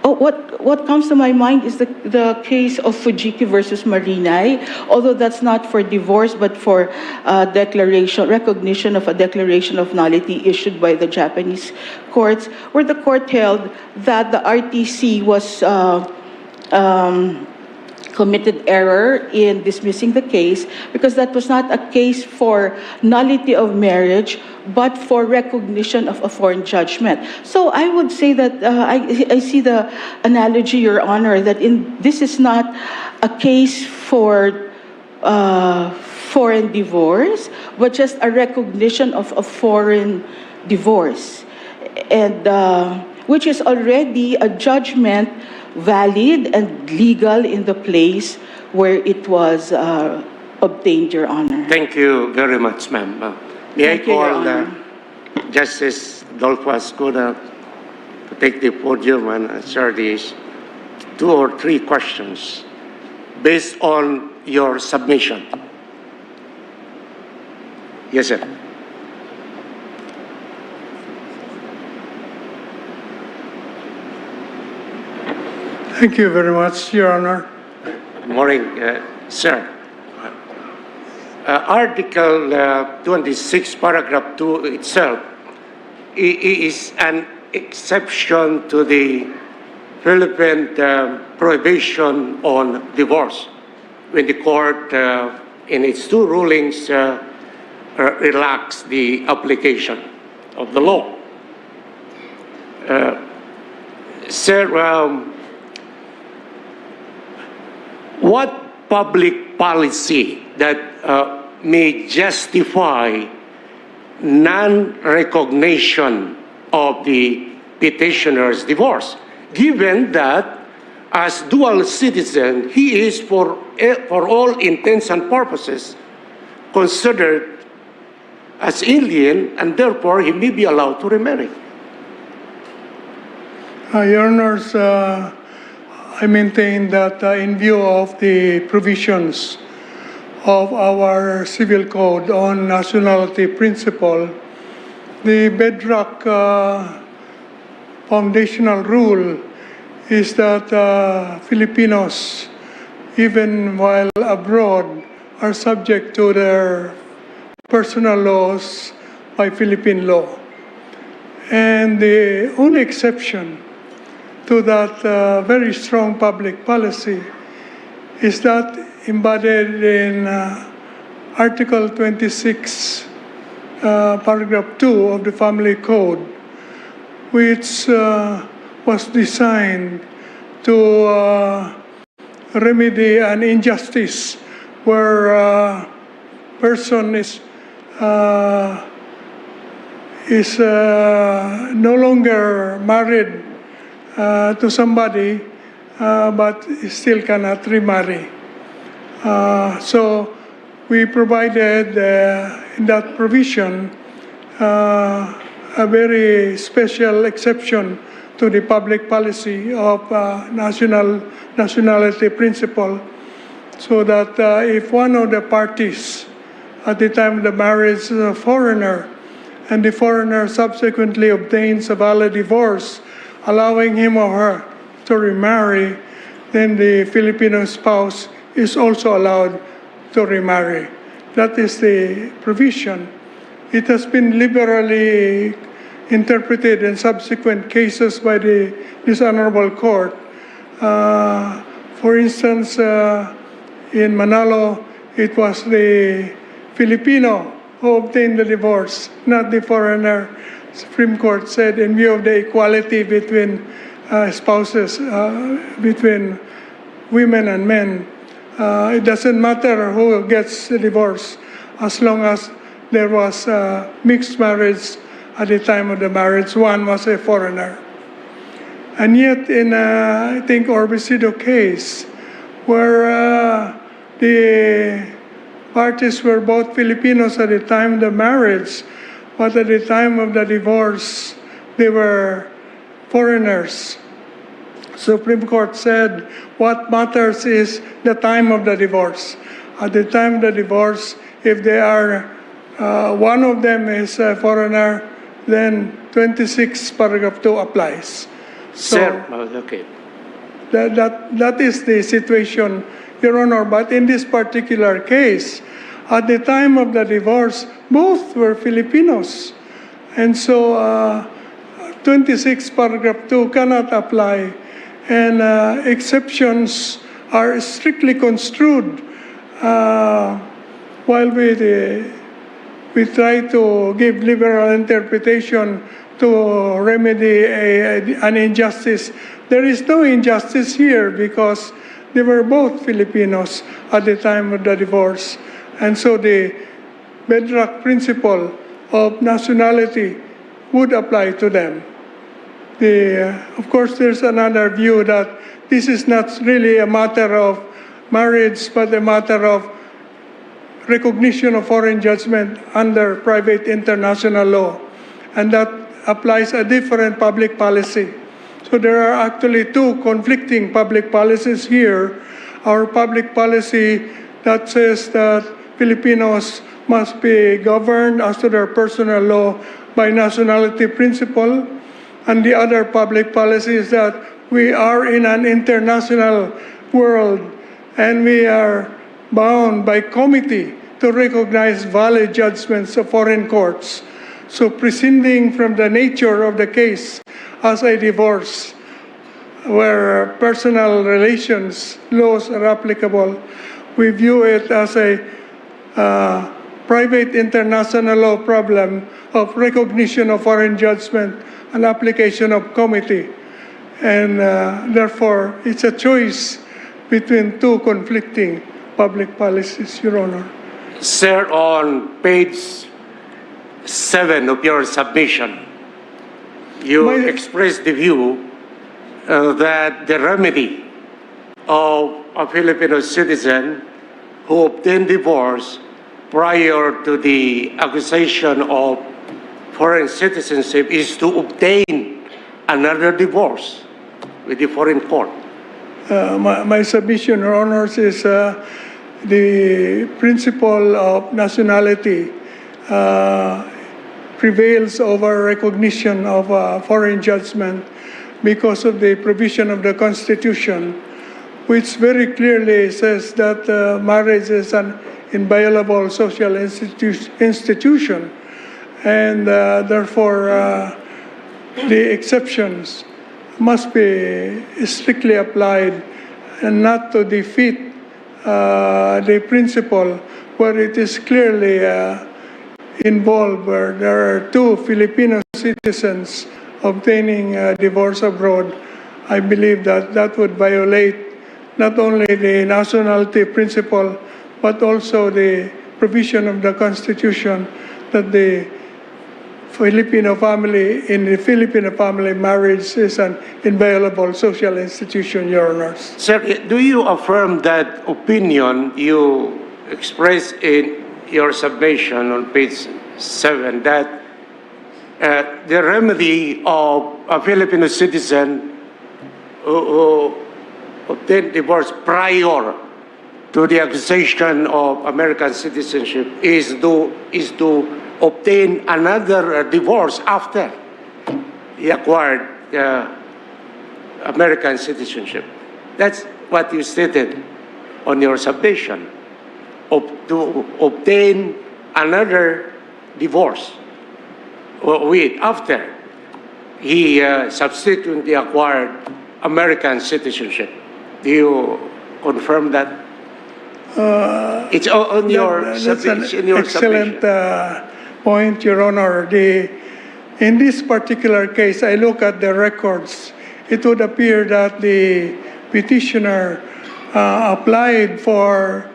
what comes to my mind is the case of Fujiki versus Marinay, although that's not for divorce, but for recognition of a declaration of nullity issued by the Japanese courts, where the court held that the RTC was committed error in dismissing the case because that was not a case for nullity of marriage, but for recognition of a foreign judgment. So I would say that I see the analogy, Your Honor, that this is not a case for foreign divorce, but just a recognition of a foreign divorce, and which is already a judgment valid and legal in the place where it was obtained, Your Honor. Thank you very much, ma'am. May I Thank you, Your call Honor. Justice Dolfo Ascuna to take the podium and answer these 2 or 3 questions based on your submission. Yes, sir. Thank you very much, Your Honor. Good morning, sir. Article 26, paragraph 2 itself is an exception to the Philippine prohibition on divorce when the court, in its two rulings, relaxed the application of the law. Sir, what public policy that may justify non-recognition of the petitioner's divorce, given that as dual citizen, he is for all intents and purposes considered as alien, and therefore he may be allowed to remarry? Your Honors, I maintain that in view of the provisions of our civil code on nationality principle, the bedrock foundational rule is that Filipinos, even while abroad, are subject to their personal laws by Philippine law. And the only exception to that very strong public policy is that embodied in Article 26, paragraph 2 of the Family Code, which was designed to remedy an injustice where a person is no longer married to somebody, but still cannot remarry. So we provided in that provision a very special exception to the public policy of nationality principle, so that if one of the parties at the time of the marriage is a foreigner, and the foreigner subsequently obtains a valid divorce, allowing him or her to remarry, then the Filipino spouse is also allowed to remarry. That is the provision. It has been liberally interpreted in subsequent cases by this honorable court. For instance, in Manalo, it was the Filipino who obtained the divorce, not the foreigner. Supreme Court said, in view of the equality between spouses, between women and men, it doesn't matter who gets the divorce, as long as there was mixed marriage at the time of the marriage. One was a foreigner. And yet, in I think Orbisido case, where the parties were both Filipinos at the time of the marriage, but at the time of the divorce, they were foreigners. Supreme Court said, what matters is the time of the divorce. At the time of the divorce, if they are, one of them is a foreigner, then 26 paragraph 2 applies. So, Sir, okay. That is the situation, Your Honor. But in this particular case, at the time of the divorce, both were Filipinos. And so 26 paragraph 2 cannot apply. And exceptions are strictly construed while we try to give liberal interpretation to remedy an injustice. There is no injustice here because they were both Filipinos at the time of the divorce. And so the bedrock principle of nationality would apply to them. Of course, there's another view that this is not really a matter of marriage, but a matter of recognition of foreign judgment under private international law. And that applies a different public policy. So there are actually two conflicting public policies here. Our public policy that says that Filipinos must be governed as to their personal law by nationality principle, and the other public policy is that we are in an international world and we are bound by committee to recognize valid judgments of foreign courts. So prescinding from the nature of the case as a divorce, where personal relations laws are applicable, we view it as a private international law problem of recognition of foreign judgment and application of committee. And therefore, it's a choice between two conflicting public policies, Your Honor. Sir, on page 7 of your submission, you expressed the view that the remedy of a Filipino citizen who obtained divorce prior to the accusation of foreign citizenship is to obtain another divorce with the foreign court. My submission, Your Honors, is the principle of nationality prevails over recognition of foreign judgment because of the provision of the Constitution, which very clearly says that marriage is an inviolable social institution, and therefore the exceptions must be strictly applied and not to defeat the principle where it is clearly involved, where there are two Filipino citizens obtaining a divorce abroad. I believe that that would violate not only the nationality principle, but also the provision of the Constitution that the Filipino family, in the Filipino family, marriage is an inviolable social institution, Your Honors. Sir, do you affirm that opinion you expressed in your submission on page 7, that the remedy of a Filipino citizen who obtained divorce prior to the accusation of American citizenship is to obtain another divorce after he acquired American citizenship? That's what you stated on your submission, to obtain another divorce after he subsequently acquired American citizenship. Do you confirm that? It's on your submission. That's an excellent point, Your Honor. In this particular case, I look at the records. It would appear that the petitioner applied for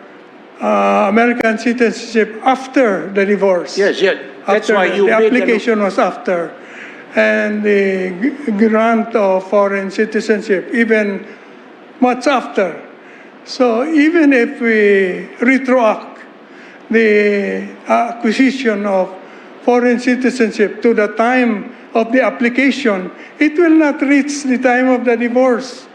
American citizenship after the divorce. Yes, yes. That's After why you the made application was after, and the grant of foreign citizenship even much after. So even if we retroact the acquisition of foreign citizenship to the time of the application, it will not reach the time of the divorce.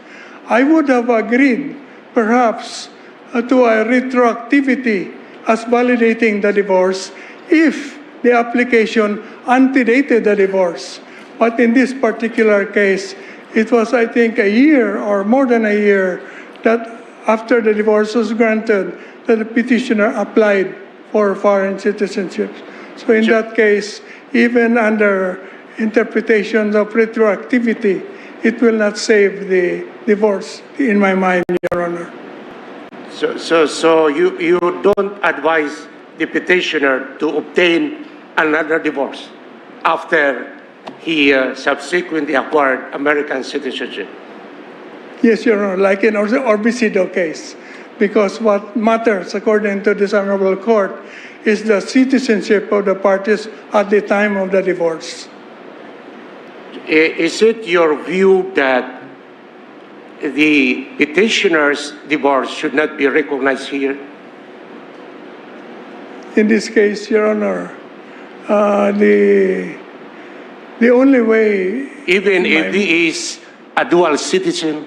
I would have agreed, perhaps, to a retroactivity as validating the divorce if the application antedated the divorce. But in this particular case, it was, I think, a year or more than a year that after the divorce was granted, that the petitioner applied for foreign citizenship. So in that case, even under interpretations of retroactivity, it will not save the divorce, in my mind, Your Honor. So you don't advise the petitioner to obtain another divorce after he subsequently acquired American citizenship? Yes, Your Honor, like in Orbicido case, because what matters, according to this Honorable Court, is the citizenship of the parties at the time of the divorce. Is it your view that the petitioner's divorce should not be recognized here? In this case, Your Honor, the only way... Even if he is a dual citizen?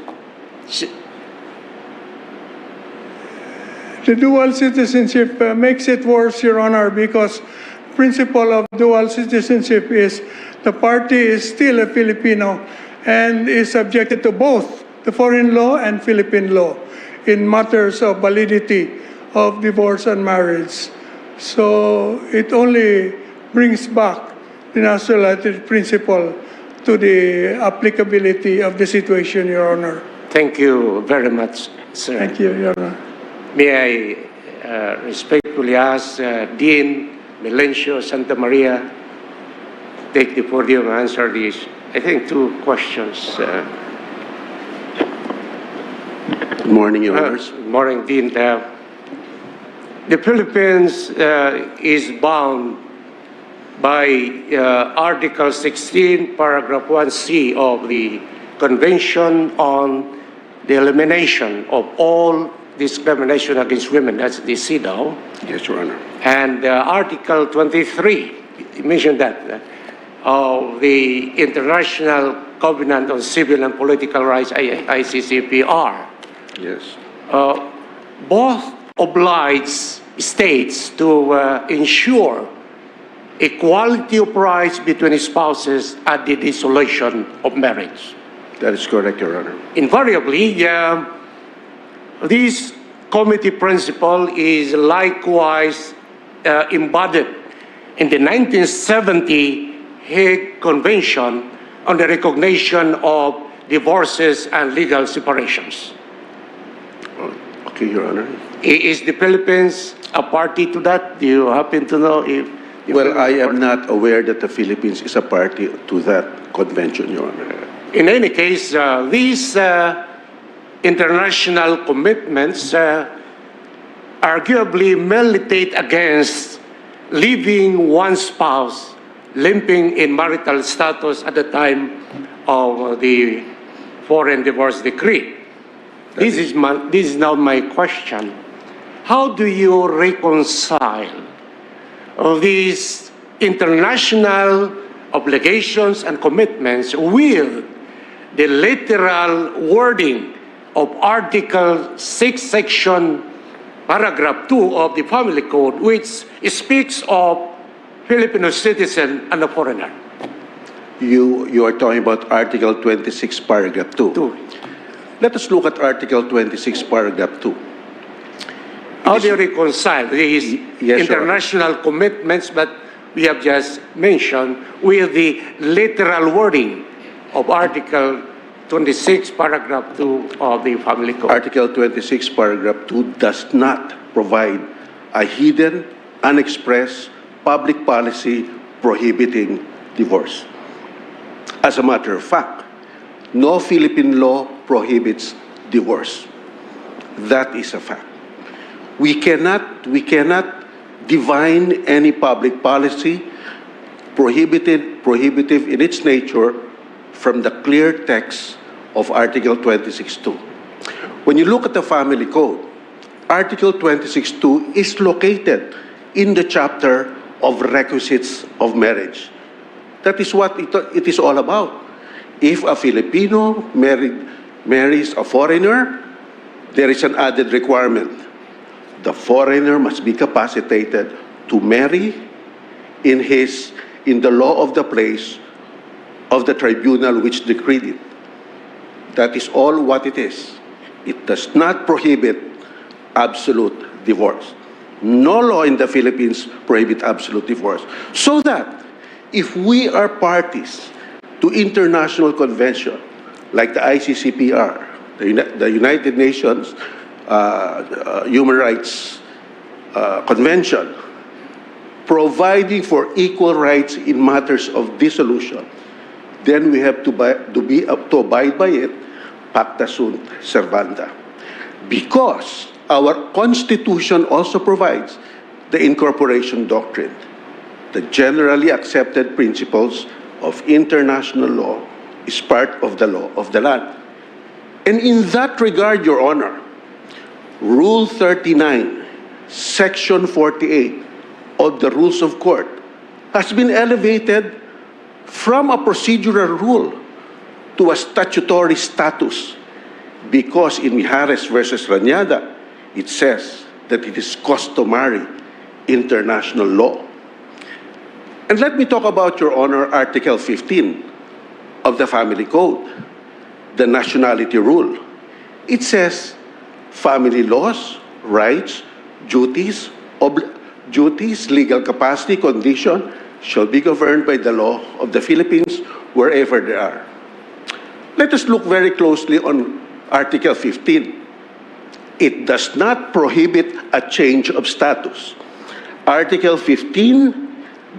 The dual citizenship makes it worse, Your Honor, because principle of dual citizenship is the party is still a Filipino and is subjected to both the foreign law and Philippine law in matters of validity of divorce and marriage. So it only brings back the naturalized principle to the applicability of the situation, Your Honor. Thank you very much, sir. Thank you, Your Honor. May I respectfully ask Dean Melencio Santa Maria take the podium and answer these, I think, two questions. Good morning, Your Honors. Good morning, Dean. The Philippines is bound by Article 16, Paragraph 1C of the Convention on the Elimination of All Discrimination Against Women, that's the CEDAW. Yes, Your Honor. And Article 23, you mentioned that, of the International Covenant on Civil and Political Rights, ICCPR. Yes. Both oblige states to ensure equality of rights between spouses at the dissolution of marriage. That is correct, Your Honor. Invariably, this committee principle is likewise embodied in the 1970 Hague Convention on the recognition of divorces and legal separations. Okay, Your Honor. Is the Philippines a party to that? Do you happen to know if... Well, I am not aware that the Philippines is a party to that convention, Your Honor. In any case, these international commitments arguably militate against leaving one spouse limping in marital status at the time of the foreign divorce decree. This is now my question. How do you reconcile these international obligations and commitments with the literal wording of Article 6, Section Paragraph 2 of the Family Code, which speaks of Filipino citizen and a foreigner? You are talking about Article 26, Paragraph 2. Let us look at Article 26, Paragraph 2. How do you reconcile these international commitments that we have just mentioned with the literal wording of Article 26, Paragraph 2 of the Family Code? Article 26, Paragraph 2 does not provide a hidden, unexpressed public policy prohibiting divorce. As a matter of fact, no Philippine law prohibits divorce. That is a fact. We cannot divine any public policy prohibitive in its nature from the clear text of Article 26.2. When you look at the Family Code, Article 26.2 is located in the chapter of requisites of marriage. That is what it is all about. If a Filipino marries a foreigner, there is an added requirement. The foreigner must be capacitated to marry in the law of the place of the tribunal which decreed it. That is all what it is. It does not prohibit absolute divorce. No law in the Philippines prohibits absolute divorce. So that if we are parties to international convention like the ICCPR, the United Nations Human Rights Convention, providing for equal rights in matters of dissolution, then we have to abide by it, pacta sunt servanda. Because our Constitution also provides the incorporation doctrine, the generally accepted principles of international law is part of the law of the land. And in that regard, Your Honor, Rule 39, Section 48 of the Rules of Court has been elevated from a procedural rule to a statutory status because in Mijares versus Rañada, it says that it is customary international law. And let me talk about, Your Honor, Article 15 of the family code, the nationality rule. It says family laws, rights, duties, legal capacity, condition shall be governed by the law of the Philippines wherever they are. Let us look very closely on Article 15. It does not prohibit a change of status. Article 15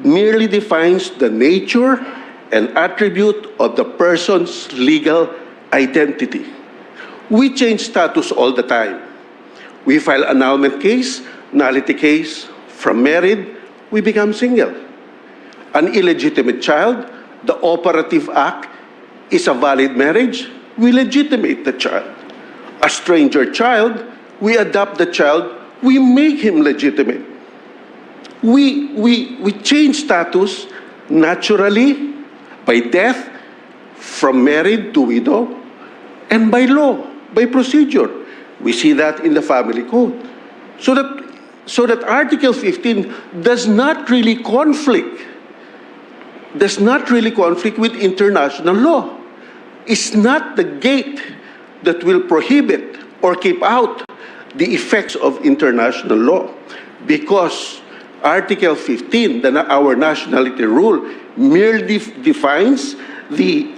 merely defines the nature and attribute of the person's legal identity. We change status all the time. We file annulment case, nullity case. From married, we become single. An illegitimate child, the operative act is a valid marriage, we legitimate the child. A stranger child, we adopt the child, we make him legitimate. We change status naturally by death, from married to widow, and by law, by procedure. We see that in the family code. So that Article 15 does not really conflict with international law. It's not the gate that will prohibit or keep out the effects of international law, because Article 15, our nationality rule, merely defines the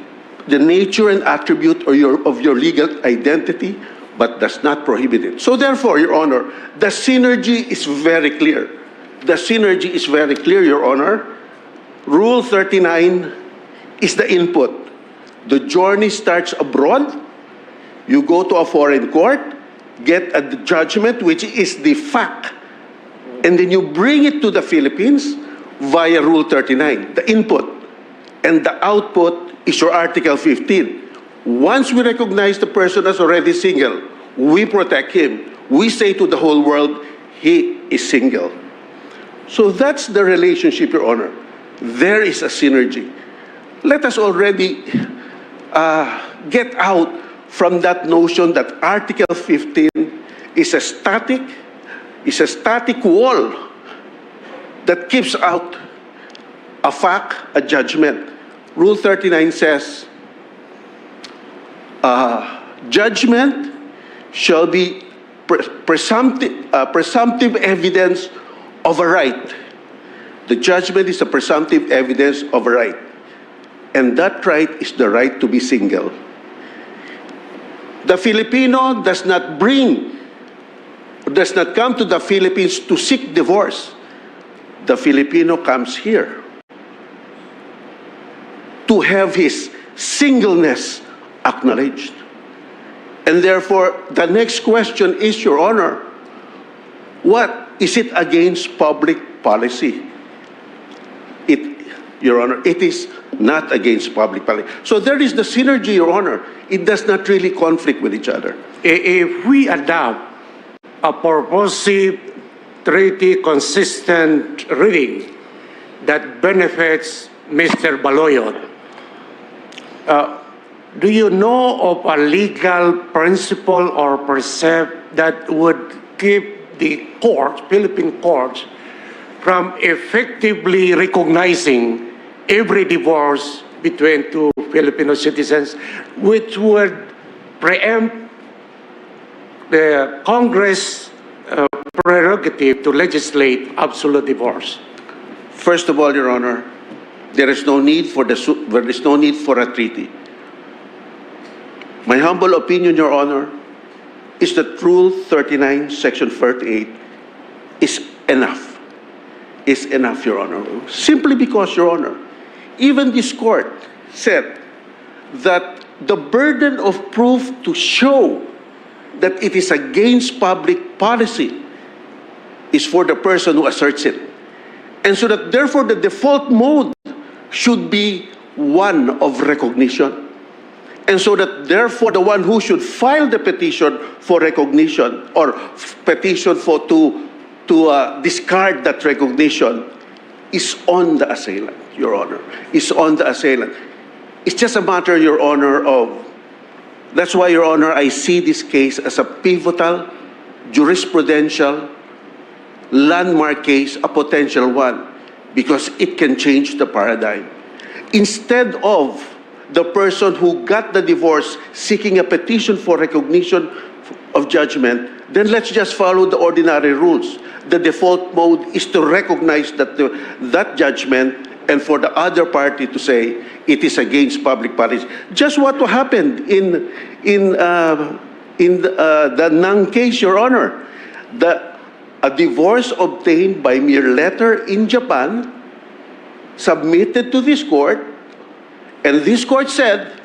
nature and attribute of your legal identity, but does not prohibit it. So therefore, Your Honor, the synergy is very clear. The synergy is very clear, Your Honor. Rule 39 is the input. The journey starts abroad. You go to a foreign court, get a judgment, which is the fact, and then you bring it to the Philippines via Rule 39, the input. And the output is your Article 15. Once we recognize the person as already single, we protect him. We say to the whole world, he is single. So that's the relationship, Your Honor. There is a synergy. Let us already get out from that notion that Article 15 is a static wall that keeps out a fact, a judgment. Rule 39 says, judgment shall be presumptive evidence of a right. The judgment is a presumptive evidence of a right. And that right is the right to be single. The Filipino does not come to the Philippines to seek divorce. The Filipino comes here to have his singleness acknowledged. And therefore, the next question is, Your Honor, what is it against public policy? Your Honor, it is not against public policy. So there is the synergy, Your Honor. It does not really conflict with each other. If we adopt a purposive, treaty-consistent reading that benefits Mr. Baloyot, do you know of a legal principle or precept that would keep the courts, Philippine courts, from effectively recognizing every divorce between two Filipino citizens, which would preempt the Congress prerogative to legislate absolute divorce? First of all, Your Honor, there is no need for a treaty. My humble opinion, Your Honor, is that Rule 39, Section 38 is enough. Is enough, Your Honor. Simply because, Your Honor, even this court said that the burden of proof to show that it is against public policy is for the person who asserts it. And so that therefore the default mode should be one of recognition. And so that therefore the one who should file the petition for recognition or petition to discard that recognition is on the assailant, Your Honor. Is on the assailant. It's just a matter, Your Honor, of... That's why, Your Honor, I see this case as a pivotal, jurisprudential, landmark case, a potential one, because it can change the paradigm. Instead of the person who got the divorce seeking a petition for recognition of judgment, then let's just follow the ordinary rules. The default mode is to recognize that judgment, and for the other party to say it is against public policy. Just what happened in the Nang case, Your Honor. A divorce obtained by mere letter in Japan, submitted to this court, and this court said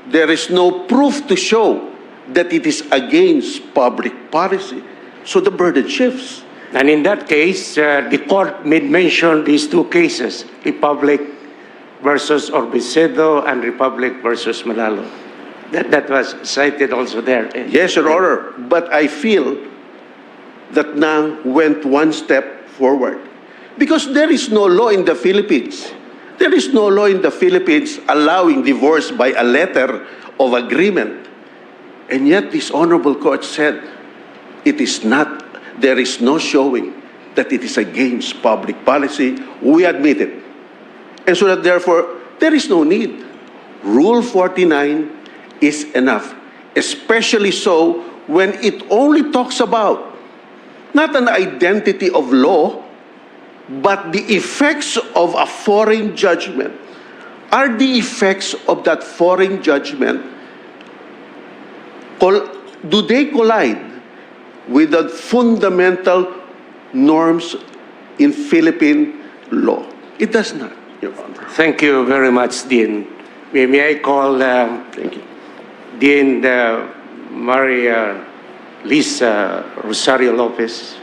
there is no proof to show that it is against public policy. So the burden shifts. And in that case, the court made mention these two cases, Republic versus Orbicedo and Republic versus Malalo. That was cited also there. Yes, Your Honor, but I feel that Nang went one step forward. Because there is no law in the Philippines. There is no law in the Philippines allowing divorce by a letter of agreement. And yet this honorable court said it is not, there is no showing that it is against public policy. We admit it. And so that therefore, there is no need. Rule 49 is enough, especially so when it only talks about not an identity of law, but the effects of a foreign judgment. Are the effects of that foreign judgment, do they collide with the fundamental norms in Philippine law? It does not, Your Honor. Thank you very much, Dean. May I call Thank you. Dean Maria Lisa Rosario Lopez.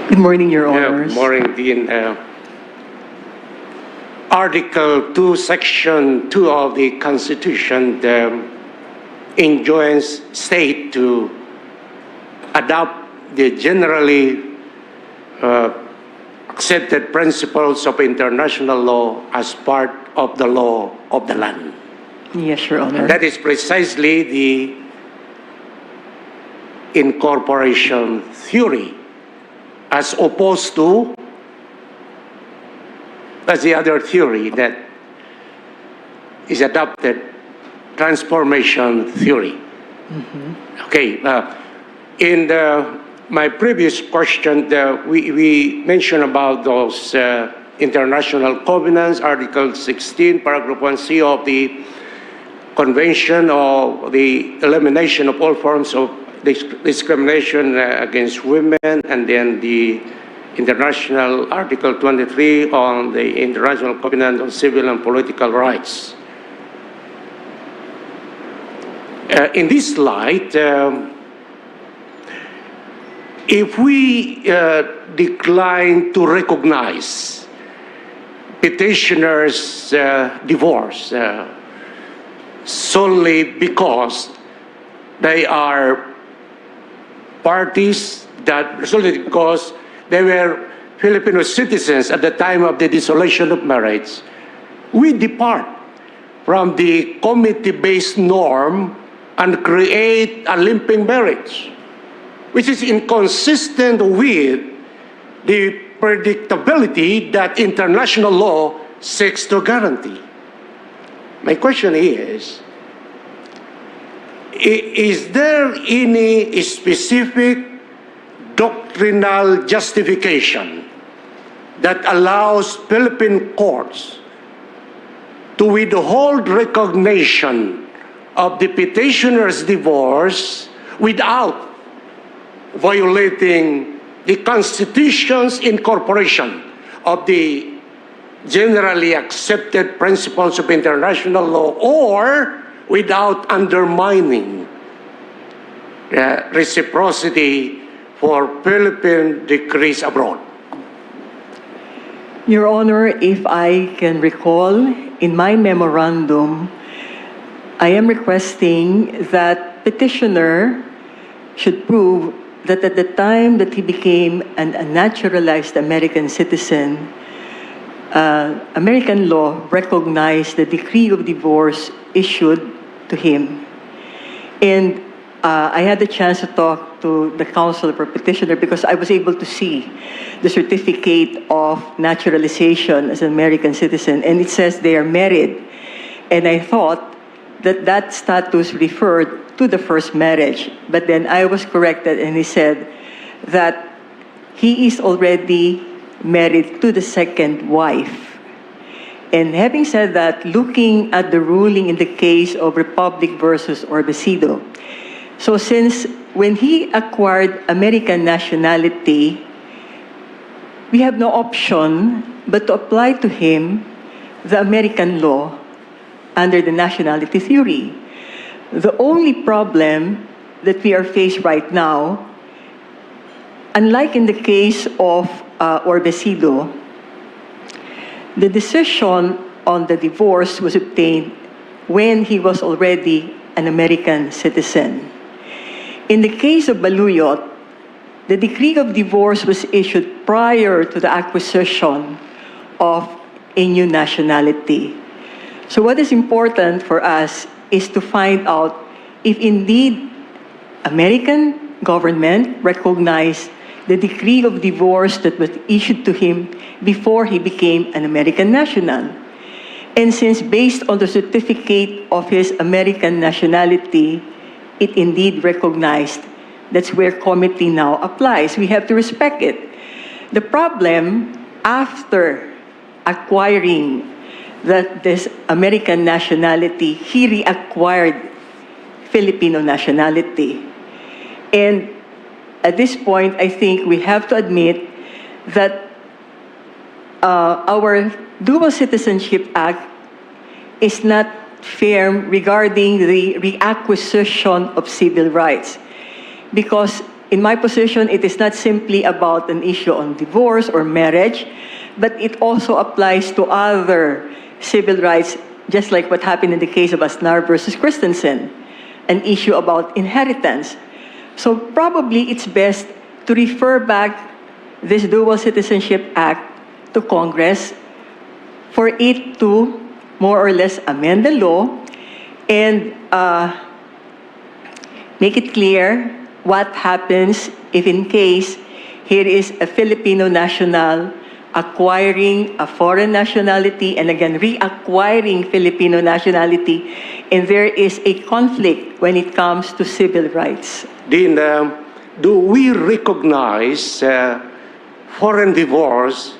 Good morning, Your Honors. Good morning, Dean. Article 2, Section 2 of the Constitution enjoins state to adopt the generally accepted principles of international law as part of the law of the land. Yes, Your Honor. And that is precisely the incorporation theory, as opposed to the other theory that is adopted, transformation theory. Mm-hmm. Okay, in my previous question, we mentioned about those international covenants, Article 16, Paragraph 1C of the Convention of the Elimination of All Forms of Discrimination against Women, and then the International Article 23 on the International Covenant on Civil and Political Rights. In this light, if we decline to recognize petitioners' divorce solely because they are parties solely because they were Filipino citizens at the time of the dissolution of marriage, we depart from the committee-based norm and create a limping marriage, which is inconsistent with the predictability that international law seeks to guarantee. My question is there any specific doctrinal justification that allows Philippine courts to withhold recognition of the petitioner's divorce without violating the Constitution's incorporation of the generally accepted principles of international law, or without undermining reciprocity for Philippine decrees abroad? Your Honor, if I can recall, in my memorandum, I am requesting that petitioner should prove that at the time that he became a naturalized American citizen, American law recognized the decree of divorce issued to him. And I had the chance to talk to the counsel for petitioner because I was able to see the certificate of naturalization as an American citizen, and it says they are married. And I thought that that status referred to the first marriage. But then I was corrected, and he said that he is already married to the second wife. And having said that, looking at the ruling in the case of Republic versus Orbecido, so since when he acquired American nationality, we have no option but to apply to him the American law under the nationality theory. The only problem that we are faced right now, unlike in the case of Orbecido, the decision on the divorce was obtained when he was already an American citizen. In the case of Baluyot, the decree of divorce was issued prior to the acquisition of a new nationality. So what is important for us is to find out if indeed American government recognized the decree of divorce that was issued to him before he became an American national. And since based on the certificate of his American nationality, it indeed recognized, that's where comity now applies. We have to respect it. The problem, after acquiring this American nationality, he reacquired Filipino nationality. And at this point, I think we have to admit that our Dual Citizenship Act is not firm regarding the reacquisition of civil rights. Because in my position, it is not simply about an issue on divorce or marriage, but it also applies to other civil rights, just like what happened in the case of Aznar versus Christensen, an issue about inheritance. So probably it's best to refer back this Dual Citizenship Act to Congress for it to more or less amend the law and make it clear what happens if in case here is a Filipino national acquiring a foreign nationality and again reacquiring Filipino nationality, and there is a conflict when it comes to civil rights. Then, do we recognize foreign divorce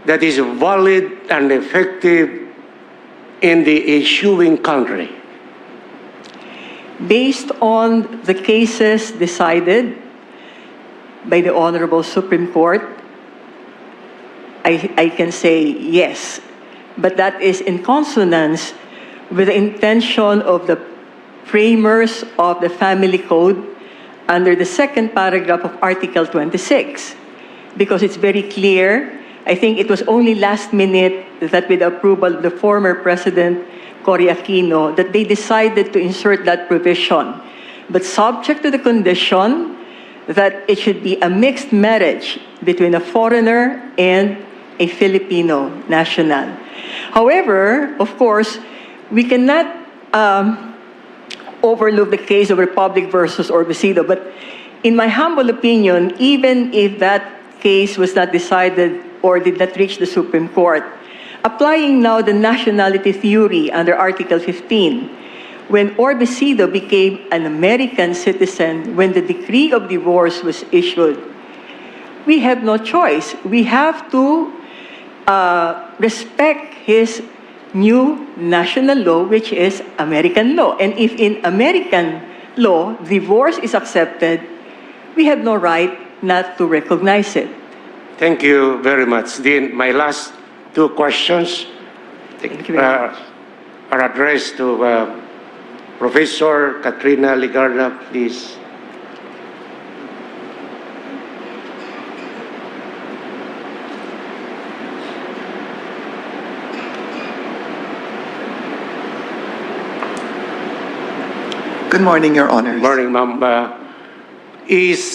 that is valid and effective in the issuing country? Based on the cases decided by the Honorable Supreme Court, I can say yes. But that is in consonance with the intention of the framers of the Family Code under the second paragraph of Article 26. Because it's very clear, I think it was only last minute that with the approval of the former President Cory Aquino that they decided to insert that provision. But subject to the condition that it should be a mixed marriage between a foreigner and a Filipino national. However, of course, we cannot overlook the case of Republic versus Orbecido. But in my humble opinion, even if that case was not decided or did not reach the Supreme Court, applying now the nationality theory under Article 15, when Orbecido became an American citizen, when the decree of divorce was issued, we have no choice. We have to respect his new national law, which is American law. And if in American law, divorce is accepted, we have no right not to recognize it. Thank you very much. Then my last two questions Thank you very much. are addressed to Professor Katrina Ligarda, please. Good morning, Your Honors. Morning, ma'am. Is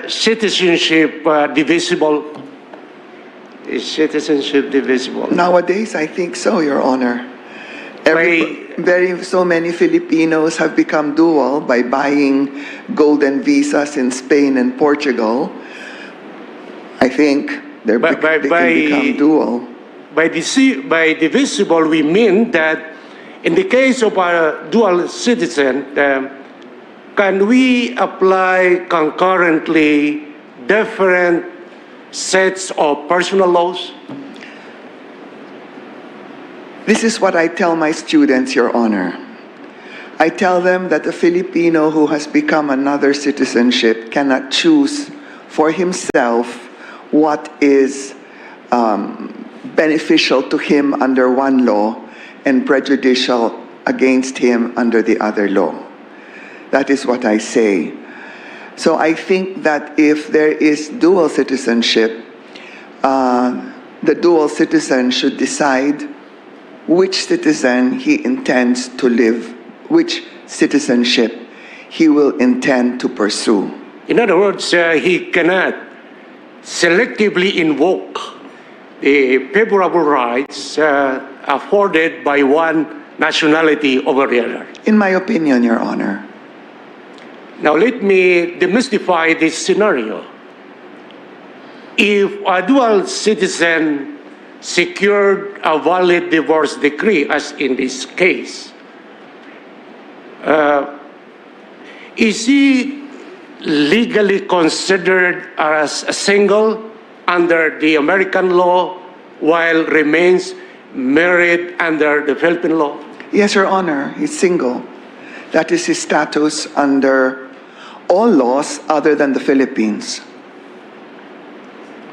citizenship divisible? Is citizenship divisible? Nowadays, I think so, Your Honor. So many Filipinos have become dual by buying golden visas in Spain and Portugal. I think they can become dual. By divisible, we mean that in the case of a dual citizen, can we apply concurrently different sets of personal laws? This is what I tell my students, Your Honor. I tell them that a Filipino who has become another citizenship cannot choose for himself what is beneficial to him under one law and prejudicial against him under the other law. That is what I say. So I think that if there is dual citizenship, the dual citizen should decide which citizen he intends to live, which citizenship he will intend to pursue. In other words, he cannot selectively invoke the favorable rights afforded by one nationality over the other. In my opinion, Your Honor. Now let me demystify this scenario. If a dual citizen secured a valid divorce decree, as in this case, is he legally considered as a single under the American law while remains married under the Philippine law? Yes, Your Honor, he's single. That is his status under all laws other than the Philippines.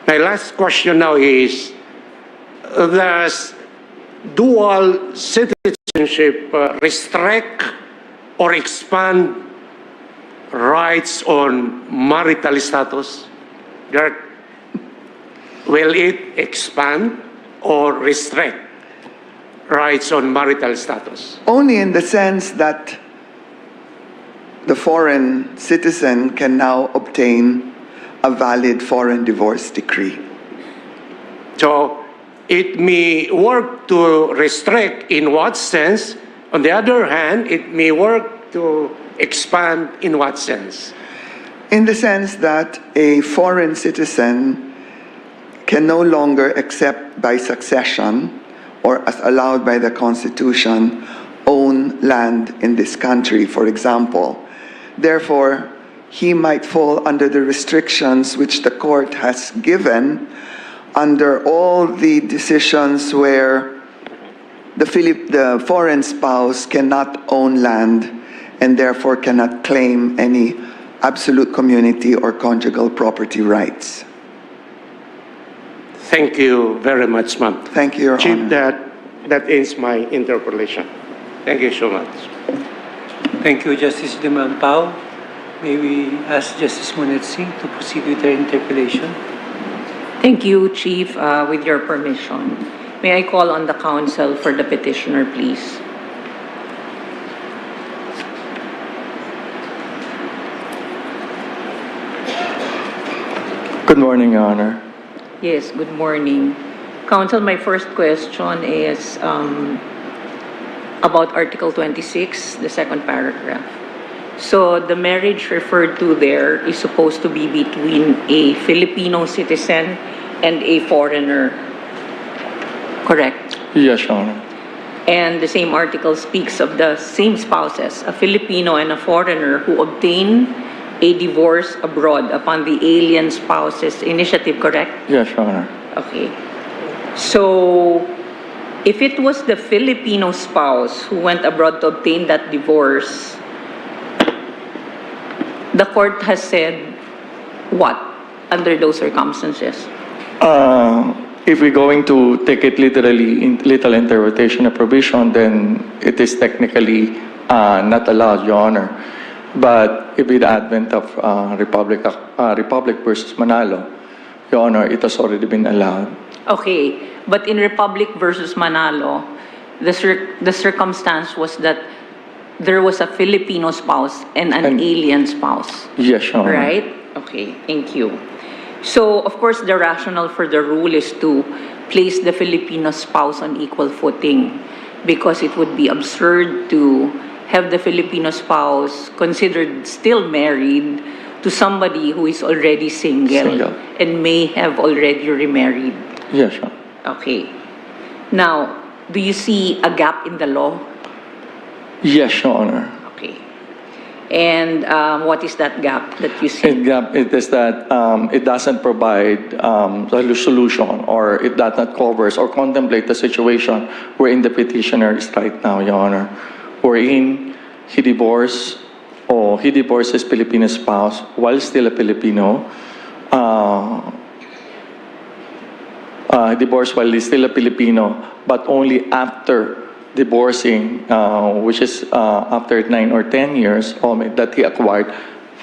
My last question now is, does dual citizenship restrict or expand rights on marital status? Will it expand or restrict rights on marital status? Only in the sense that the foreign citizen can now obtain a valid foreign divorce decree. So it may work to restrict in what sense? On the other hand, it may work to expand in what sense? In the sense that a foreign citizen can no longer accept by succession or as allowed by the Constitution own land in this country, for example. Therefore, he might fall under the restrictions which the court has given under all the decisions where the foreign spouse cannot own land and therefore cannot claim any absolute community or conjugal property rights. Thank you very much, ma'am. Thank you, Your Chief, Honor. that ends my interpolation. Thank you so much. Thank you, Justice Limampao. May we ask Justice Monetsing to proceed with her interpellation? Thank you, Chief. With your permission, may I call on the counsel for the petitioner, please? Good morning, Your Honor. Yes, good morning. Counsel, my first question is about Article 26, the second paragraph. So the marriage referred to there is supposed to be between a Filipino citizen and a foreigner, correct? Yes, Your Honor. And the same article speaks of the same spouses, a Filipino and a foreigner, who obtain a divorce abroad upon the alien spouse's initiative, correct? Yes, Your Honor. Okay. So, if it was the Filipino spouse who went abroad to obtain that divorce, the court has said what under those circumstances? If we're going to take it literally, in literal interpretation of provision, then it is technically not allowed, Your Honor. But if with the advent of Republic versus Manalo, Your Honor, it has already been allowed. Okay, but in Republic versus Manalo, the circumstance was that there was a Filipino spouse and an alien spouse. Yes, Your Honor. Right? Okay, thank you. So, of course, the rationale for the rule is to place the Filipino spouse on equal footing. because it would be absurd to have the Filipino spouse considered still married to somebody who is already single. And may have already remarried. Yes, Your Honor. Okay. Now, do you see a gap in the law? Yes, Your Honor. Okay. And what is that gap that you see? It is that it doesn't provide a solution, or it does not cover or contemplate the situation wherein the petitioner is right now, Your Honor, wherein he divorced his Filipino spouse while still a Filipino. Divorced while he's still a Filipino, but only after divorcing, which is after 9 or 10 years, that he acquired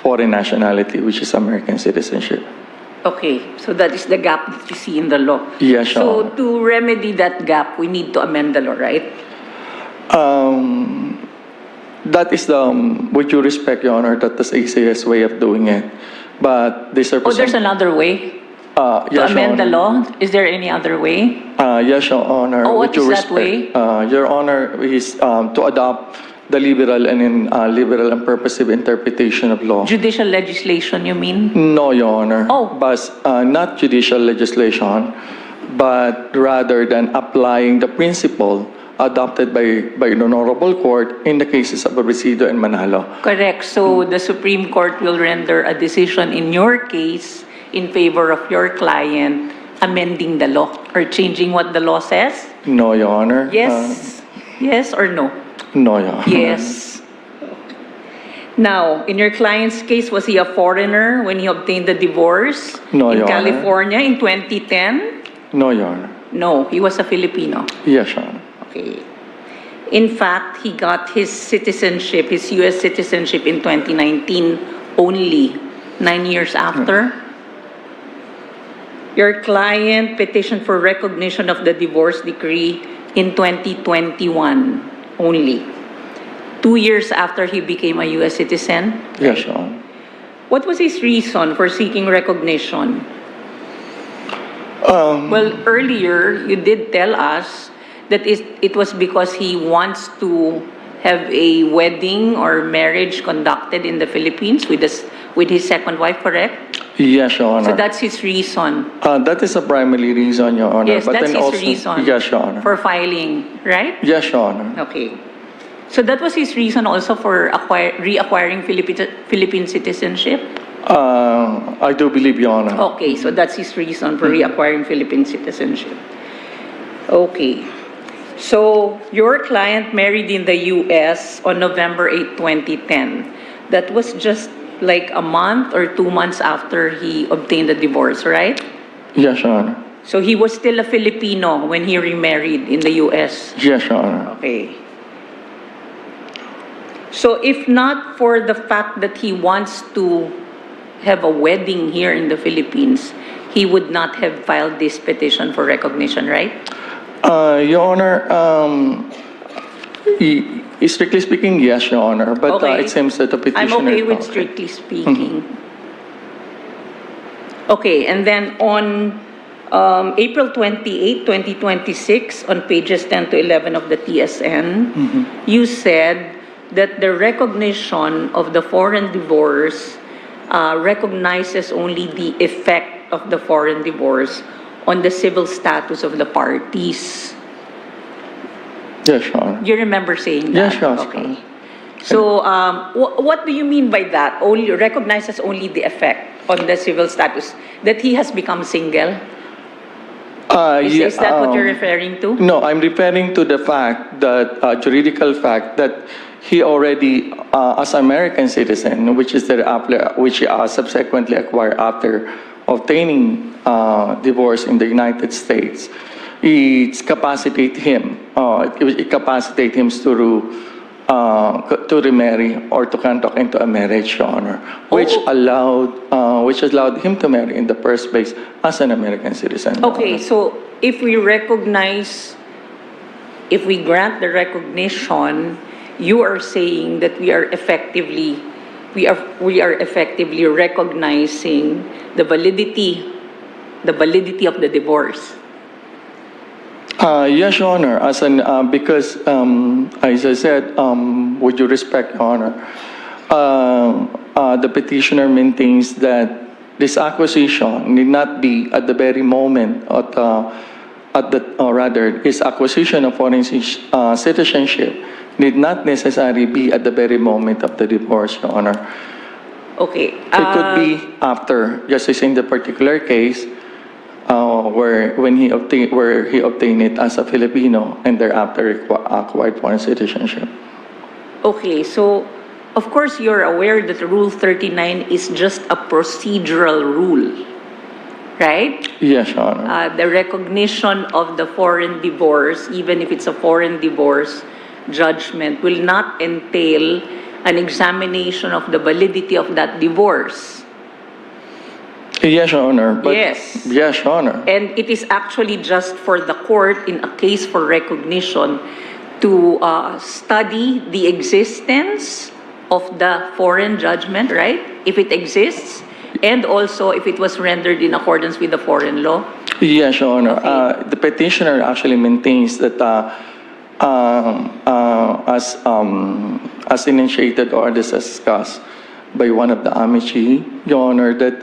foreign nationality, which is American citizenship. Okay, so that is the gap that you see in the law. Yes, Your So Honor. to remedy that gap, we need to amend the law, right? That is the, with due respect, Your Honor, that is the easiest way of doing it. But these are Oh, there's another way to yes, Your amend the Honor. law? Is there any other way? Yes, Your Honor. Oh, what with due is that respect, Your Honor, is to adopt the liberal and purposive interpretation of law. Judicial legislation, you mean? No, Your Honor. Oh. But not judicial legislation, but rather than applying the principle adopted by an honorable court in the cases of Abrisido and Manalo. Correct. So the Supreme Court will render a decision in your case in favor of your client, amending the law or changing what the law says? No, Your Honor. Yes. Yes or no? No, Your Honor. Yes. Now, in your client's case, was he a foreigner when he obtained the divorce? No, in Your Honor. California in 2010? No, Your Honor. No, he was a Filipino. Yes, Your Honor. Okay. In fact, he got his citizenship, his U.S. citizenship in 2019 only, 9 years after. Your client petitioned for recognition of the divorce decree in 2021 only, 2 years after he became a U.S. citizen. Yes, Your Honor. What was his reason for seeking recognition? Well, earlier you did tell us that it was because he wants to have a wedding or marriage conducted in the Philippines with his second wife, correct? Yes, Your Honor. So that's his reason. That is a primary reason, Your Honor. Yes, but that's then his also, reason. Yes, Your Honor. For filing, right? Yes, Your Honor. Okay. So that was his reason also for reacquiring Philippine citizenship? I do believe, Your Honor. Okay, so that's his reason for reacquiring Philippine citizenship. Okay. So your client married in the U.S. on November 8, 2010. That was just like a month or 2 months after he obtained the divorce, right? Yes, Your Honor. So he was still a Filipino when he remarried in the U.S.? Yes, Your Honor. Okay. So if not for the fact that he wants to have a wedding here in the Philippines, he would not have filed this petition for recognition, right? Your Honor, strictly speaking, yes, Your Honor. But Okay. it seems that the petitioner... I'm okay with strictly speaking. Okay, and then on April 28, 2026, on pages 10 to 11 of the TSN, you said that the recognition of the foreign divorce recognizes only the effect of the foreign divorce on the civil status of the parties. Yes, Your Honor. You remember saying that? Yes, Your Honor. Okay. So, what do you mean by that? Only recognizes only the effect on the civil status that he has become single? Is that what you're referring to? No, I'm referring to the fact that, juridical fact that he already, as American citizen, which he subsequently acquired after obtaining divorce in the United States, it capacitates him to remarry or to conduct into a marriage, Your Honor, which allowed him to marry in the first place as an American citizen. Your Okay, Honor. so if we grant the recognition, you are saying that we are effectively recognizing the validity of the divorce. Yes, Your Honor. Because, as I said, with due respect, Your Honor, the petitioner maintains that this acquisition need not be at the very moment or rather, his acquisition of foreign citizenship need not necessarily be at the very moment of the divorce, Your Honor. Okay. It could be after, just as in the particular case, where he obtained it as a Filipino and thereafter acquired foreign citizenship. Okay, so of course you're aware that Rule 39 is just a procedural rule, right? Yes, Your Honor. The recognition of the foreign divorce, even if it's a foreign divorce judgment, will not entail an examination of the validity of that divorce. Yes, Your Honor. But Yes. Yes, Your Honor. And it is actually just for the court in a case for recognition to study the existence of the foreign judgment, right? If it exists, and also if it was rendered in accordance with the foreign law. Yes, Your Honor. Okay. The petitioner actually maintains that as initiated or discussed by one of the amici, Your Honor, that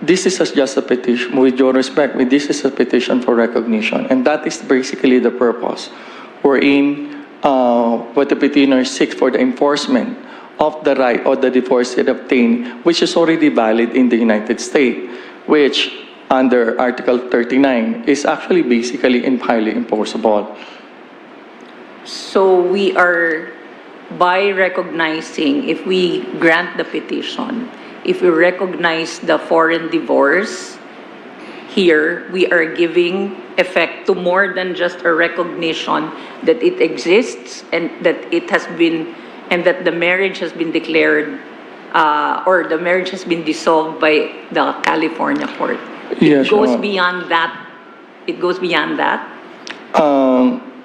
this is just a petition, with due respect, this is a petition for recognition, and that is basically the purpose, wherein what the petitioner seeks for the enforcement of the right or the divorce it obtained, which is already valid in the United States, which under Article 39 is actually basically highly enforceable. So we are, by recognizing, if we grant the petition, if we recognize the foreign divorce, here we are giving effect to more than just a recognition that it exists and that it has been, and that the marriage has been declared or the marriage has been dissolved by the California court. Yes, It goes Your Honor. beyond that. It goes beyond that.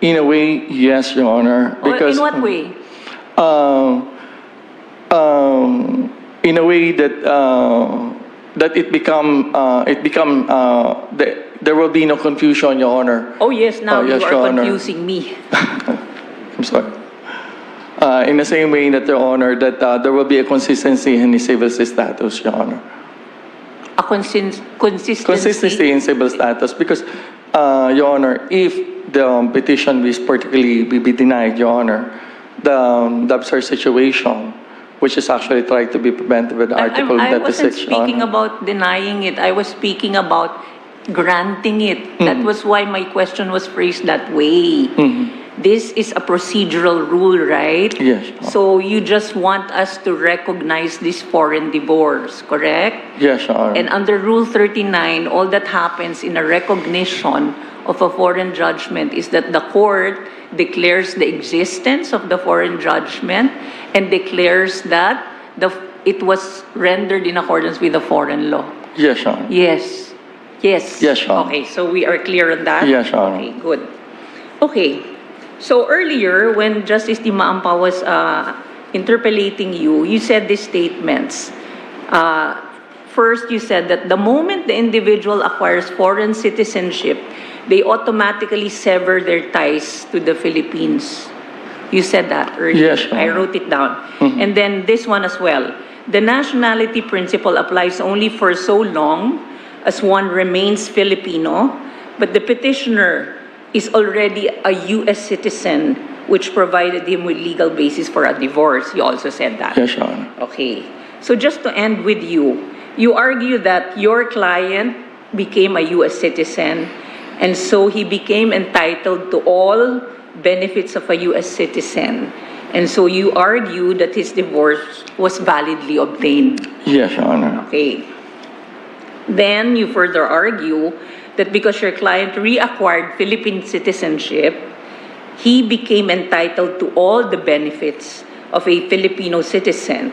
In a way, yes, Your Honor. Because, In what way? In a way that there will be no confusion, Your Honor. Oh yes, now Yes, you Your are Honor. confusing me. I'm sorry. In the same way that, Your Honor, that there will be a consistency in his civil status, Your Honor. A consistency. Consistency in civil status, because, Your Honor, if the petition is particularly be denied, Your Honor, the absurd situation, which is actually trying to be prevented with Article I wasn't 36, Your speaking Honor. about denying it. I was speaking about granting it. That was why my question was phrased that way. This is a procedural rule, right? Yes. So you just want us to recognize this foreign divorce, correct? Yes, Your Honor. And under Rule 39, all that happens in a recognition of a foreign judgment is that the court declares the existence of the foreign judgment and declares that it was rendered in accordance with the foreign law. Yes, Your Honor. Yes. Yes. Yes, Your Honor. Okay, so we are clear on that? Yes, Your Honor. Okay, good. Okay, so earlier when Justice Di Maampa was interpellating you, you said these statements. First, you said that the moment the individual acquires foreign citizenship, they automatically sever their ties to the Philippines. You said that earlier. Yes, Your I Honor. wrote it down. And then this one as well. The nationality principle applies only for so long as one remains Filipino, but the petitioner is already a U.S. citizen, which provided him with legal basis for a divorce. You also said that. Yes, Your Honor. Okay. So just to end with you argue that your client became a U.S. citizen, and so he became entitled to all benefits of a U.S. citizen. And so you argue that his divorce was validly obtained. Yes, Your Honor. Okay. Then you further argue that because your client reacquired Philippine citizenship, he became entitled to all the benefits of a Filipino citizen.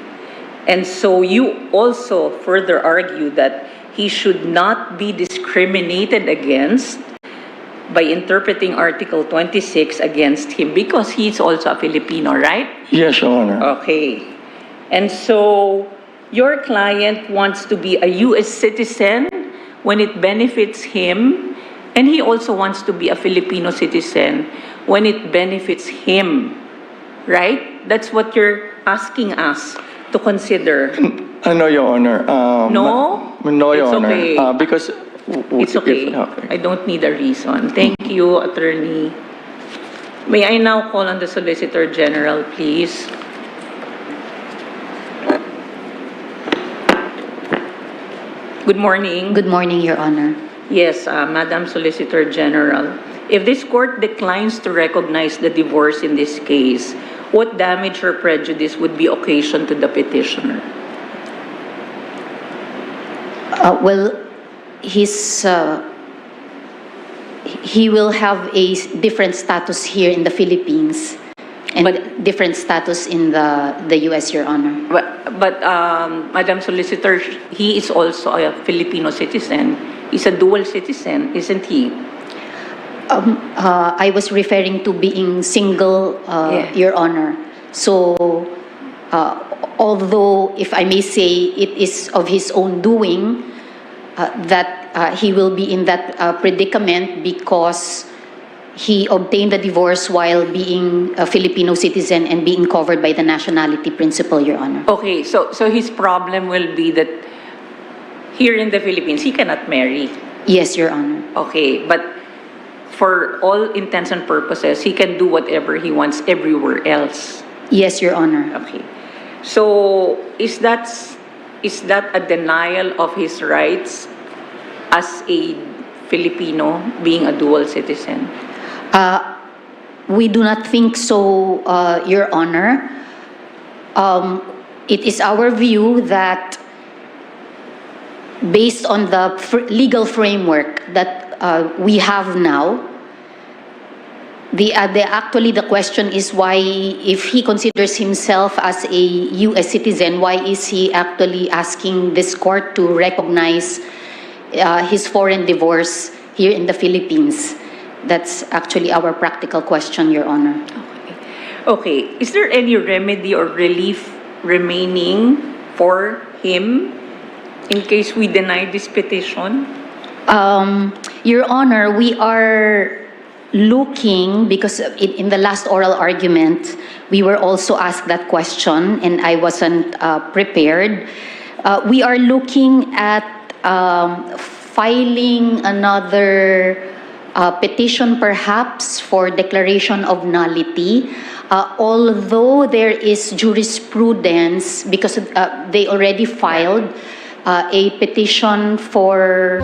And so you also further argue that he should not be discriminated against by interpreting Article 26 against him because he's also a Filipino, right? Yes, Your Honor. Okay. And so your client wants to be a U.S. citizen when it benefits him And he also wants to be a Filipino citizen when it benefits him, right? That's what you're asking us to consider. No, Your Honor. No? No, Your It's Honor. okay. Because It's okay. I don't need a reason. Thank you, Attorney. May I now call on the Solicitor General, please? Good morning. Good morning, Your Honor. Yes, Madam Solicitor General. If this court declines to recognize the divorce in this case, what damage or prejudice would be occasioned to the petitioner? Well, he will have a different status here in the Philippines and different status in the U.S., Your Honor. But Madam Solicitor, he is also a Filipino citizen. He's a dual citizen, isn't he? I was referring to being single, Yeah. Your Honor. So, although, if I may say, it is of his own doing, that he will be in that predicament because he obtained the divorce while being a Filipino citizen and being covered by the nationality principle, Your Honor. Okay, so his problem will be that here in the Philippines, he cannot marry. Yes, Your Honor. Okay, but for all intents and purposes, he can do whatever he wants everywhere else. Yes, Your Honor. Okay. So is that a denial of his rights as a Filipino being a dual citizen? We do not think so, Your Honor. It is our view that based on the legal framework that we have now, actually the question is why, if he considers himself as a U.S. citizen, why is he actually asking this court to recognize his foreign divorce here in the Philippines? That's actually our practical question, Your Honor. Okay. Is there any remedy or relief remaining for him in case we deny this petition? Your Honor, we are looking, because in the last oral argument, we were also asked that question and I wasn't prepared. We are looking at filing another petition perhaps for declaration of nullity, although there is jurisprudence because they already filed a petition for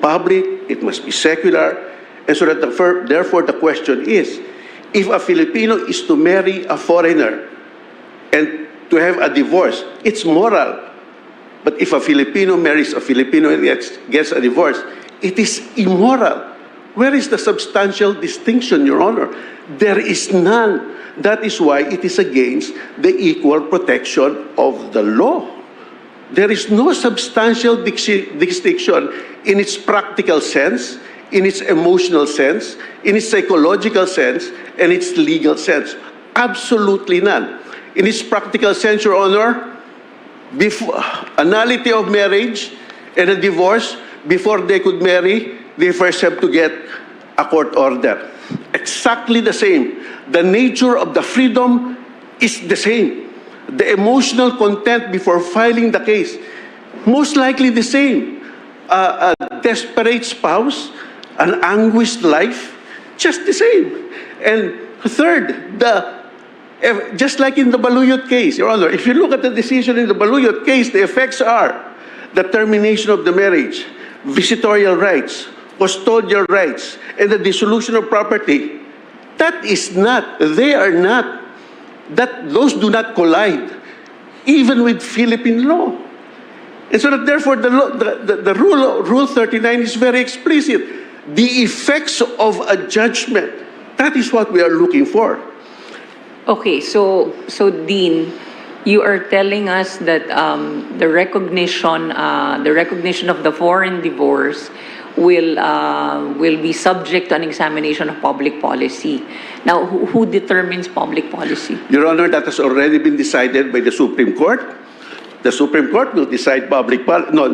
public, it must be secular, and so that therefore the question is, if a Filipino is to marry a foreigner and to have a divorce, it's moral. But if a Filipino marries a Filipino and gets a divorce, it is immoral. Where is the substantial distinction, Your Honor? There is none. That is why it is against the equal protection of the law. There is no substantial distinction in its practical sense, in its emotional sense, in its psychological sense, and its legal sense. Absolutely none. In its practical sense, Your Honor, before annulity of marriage and a divorce, before they could marry, they first have to get a court order. Exactly the same. The nature of the freedom is the same. The emotional content before filing the case, most likely the same. A desperate spouse, an anguished life, just the same. And third, just like in the Baluyot case, Your Honor, if you look at the decision in the Baluyot case, the effects are the termination of the marriage, visitorial rights, custodial rights, and the dissolution of property. That is not, they are not, those do not collide, even with Philippine law. And so that therefore the Rule 39 is very explicit. The effects of a judgment, that is what we are looking for. Okay, so Dean, you are telling us that the recognition of the foreign divorce will be subject to an examination of public policy. Now, who determines public policy? Your Honor, that has already been decided by the Supreme Court. The Supreme Court will decide public policy. No.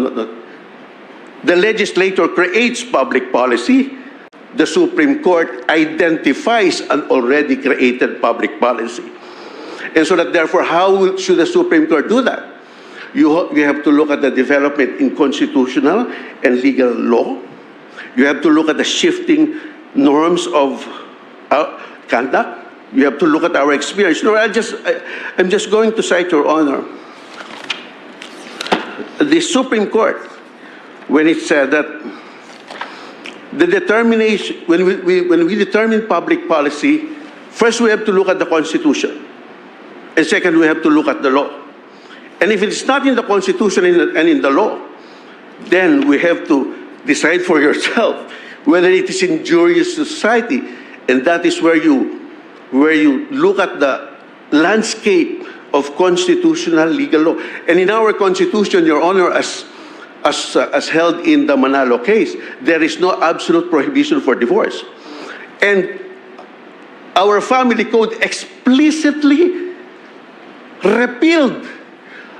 The legislature creates public policy. The Supreme Court identifies an already created public policy. And so that therefore, how should the Supreme Court do that? You have to look at the development in constitutional and legal law. You have to look at the shifting norms of conduct. You have to look at our experience. No, I'm just going to cite, Your Honor, the Supreme Court, when it said that the determination, when we determine public policy, first we have to look at the Constitution. And second, we have to look at the law. And if it's not in the Constitution and in the law, then we have to decide for yourself whether it is injurious to society. And that is where you look at the landscape of constitutional legal law. And in our Constitution, Your Honor, as held in the Manalo case, there is no absolute prohibition for divorce. And our family code explicitly repealed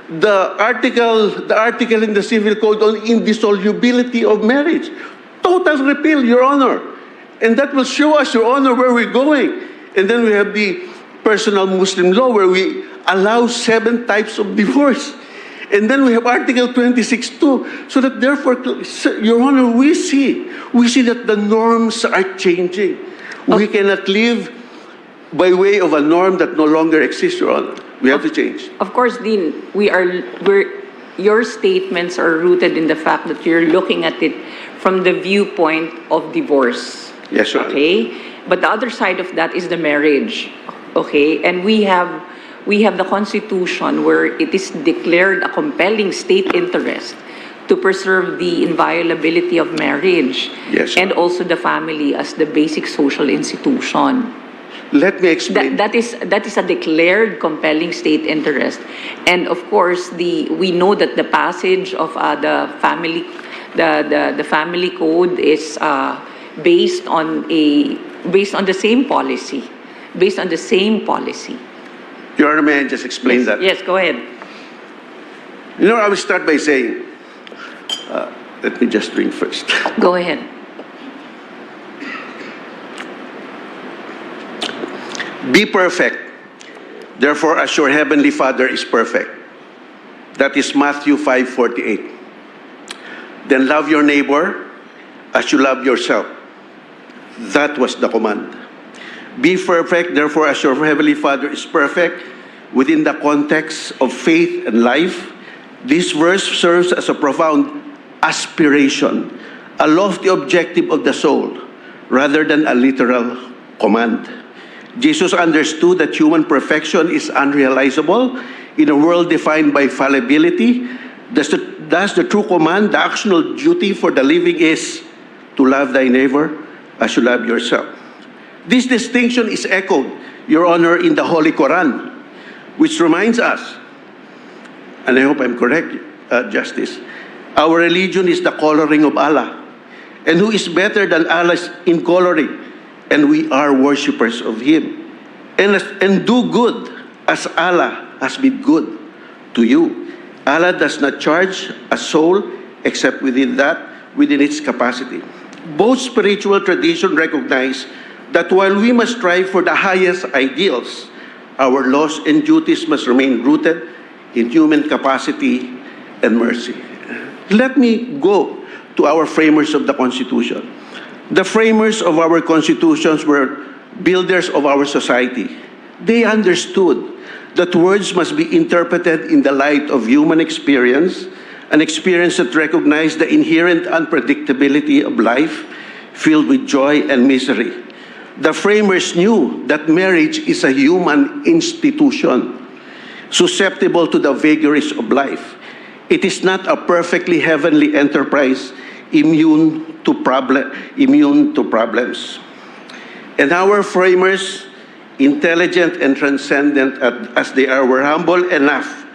the article in the Civil Code on indissolubility of marriage. Total repeal, Your Honor. And that will show us, Your Honor, where we're going. And then we have the personal Muslim law where we allow 7 types of divorce. And then we have Article 26(2). So that therefore, Your Honor, we see that the norms are changing. We cannot live by way of a norm that no longer exists, Your Honor. We have to change. Of course, Dean, your statements are rooted in the fact that you're looking at it from the viewpoint of divorce. Yes, Your Honor. Okay? But the other side of that is the marriage. Okay? And we have the Constitution where it is declared a compelling state interest to preserve the inviolability of marriage. Yes, and also the family as the basic social institution. Let me explain. That is a declared compelling state interest, and of course we know that the passage of the family code is based on the same policy, Your Honor, may I just explain yes, that? Yes, go ahead. You know, I will start by saying, let me just drink first. Go ahead. Be perfect, therefore, as your heavenly Father is perfect. That is Matthew 5:48. Then love your neighbor as you love yourself. That was the command. Be perfect, therefore, as your heavenly Father is perfect. Within the context of faith and life, this verse serves as a profound aspiration, a lofty objective of the soul, rather than a literal command. Jesus understood that human perfection is unrealizable in a world defined by fallibility. Thus the true command, the actional duty for the living is to love thy neighbor as you love yourself. This distinction is echoed, Your Honor, in the Holy Quran, which reminds us, and I hope I'm correct, Justice, our religion is the coloring of Allah. And who is better than Allah in coloring? And we are worshippers of Him. And do good as Allah has been good to you. Allah does not charge a soul except within its capacity. Both spiritual traditions recognize that while we must strive for the highest ideals, our laws and duties must remain rooted in human capacity and mercy. Let me go to our framers of the Constitution. The framers of our constitutions were builders of our society. They understood that words must be interpreted in the light of human experience, an experience that recognized the inherent unpredictability of life, filled with joy and misery. The framers knew that marriage is a human institution, susceptible to the vagaries of life. It is not a perfectly heavenly enterprise immune to problems. And our framers, intelligent and transcendent as they are, were humble enough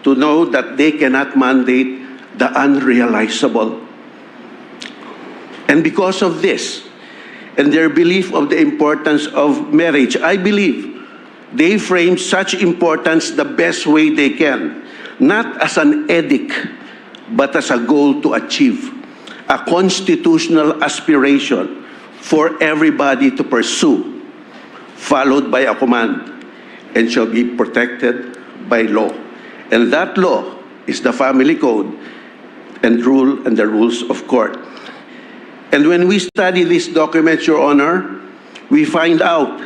to know that they cannot mandate the unrealizable. And because of this, and their belief of the importance of marriage, I believe they frame such importance the best way they can, not as an edict, but as a goal to achieve, a constitutional aspiration for everybody to pursue, followed by a command, and shall be protected by law. And that law is the family code and the rules of court. And when we study these documents, Your Honor, we find out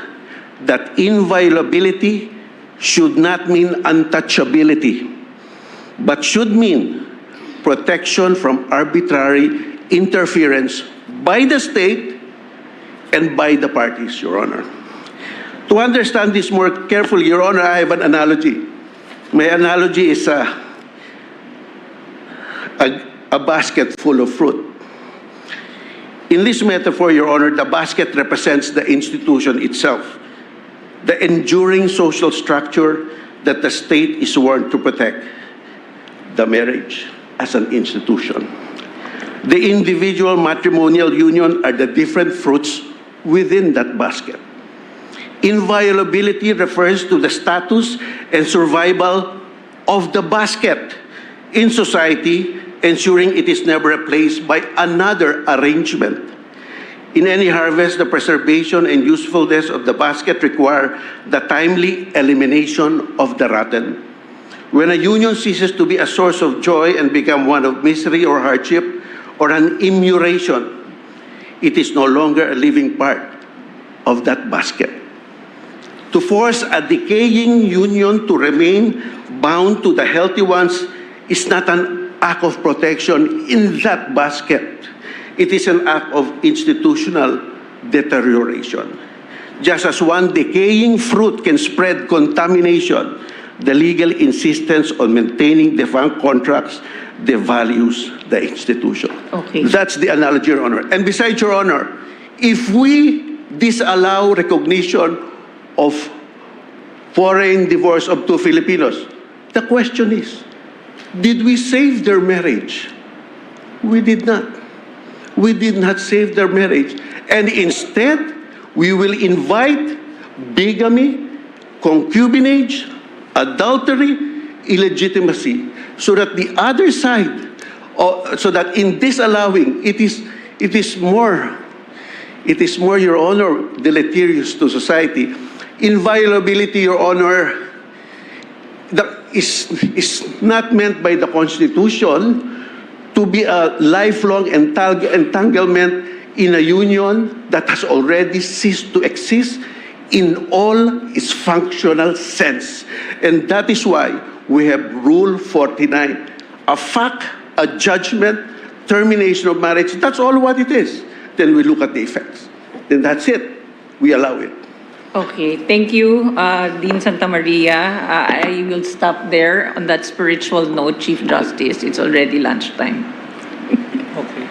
that inviolability should not mean untouchability, but should mean protection from arbitrary interference by the state and by the parties, Your Honor. To understand this more carefully, Your Honor, I have an analogy. My analogy is a basket full of fruit. In this metaphor, Your Honor, the basket represents the institution itself, the enduring social structure that the state is sworn to protect, the marriage as an institution. The individual matrimonial union are the different fruits within that basket. Inviolability refers to the status and survival of the basket in society, ensuring it is never replaced by another arrangement. In any harvest, the preservation and usefulness of the basket require the timely elimination of the rotten. When a union ceases to be a source of joy and become one of misery or hardship or an immuration, it is no longer a living part of that basket. To force a decaying union to remain bound to the healthy ones is not an act of protection in that basket. It is an act of institutional deterioration. Just as one decaying fruit can spread contamination, the legal insistence on maintaining defunct contracts devalues the institution. Okay. That's the analogy, Your Honor. And besides, Your Honor, if we disallow recognition of foreign divorce of two Filipinos, the question is, did we save their marriage? We did not. We did not save their marriage. And instead, we will invite bigamy, concubinage, adultery, illegitimacy, so that the other side, so that in disallowing, it is more, Your Honor, deleterious to society. Inviolability, Your Honor, is not meant by the Constitution to be a lifelong entanglement in a union that has already ceased to exist in all its functional sense. And that is why we have Rule 49, a fact, a judgment termination of marriage, that's all what it is. Then we look at the effects. Then that's it. We allow it. Okay, thank you, Dean Santa Maria. I will stop there on that spiritual note, Chief Justice. It's already lunchtime. Okay.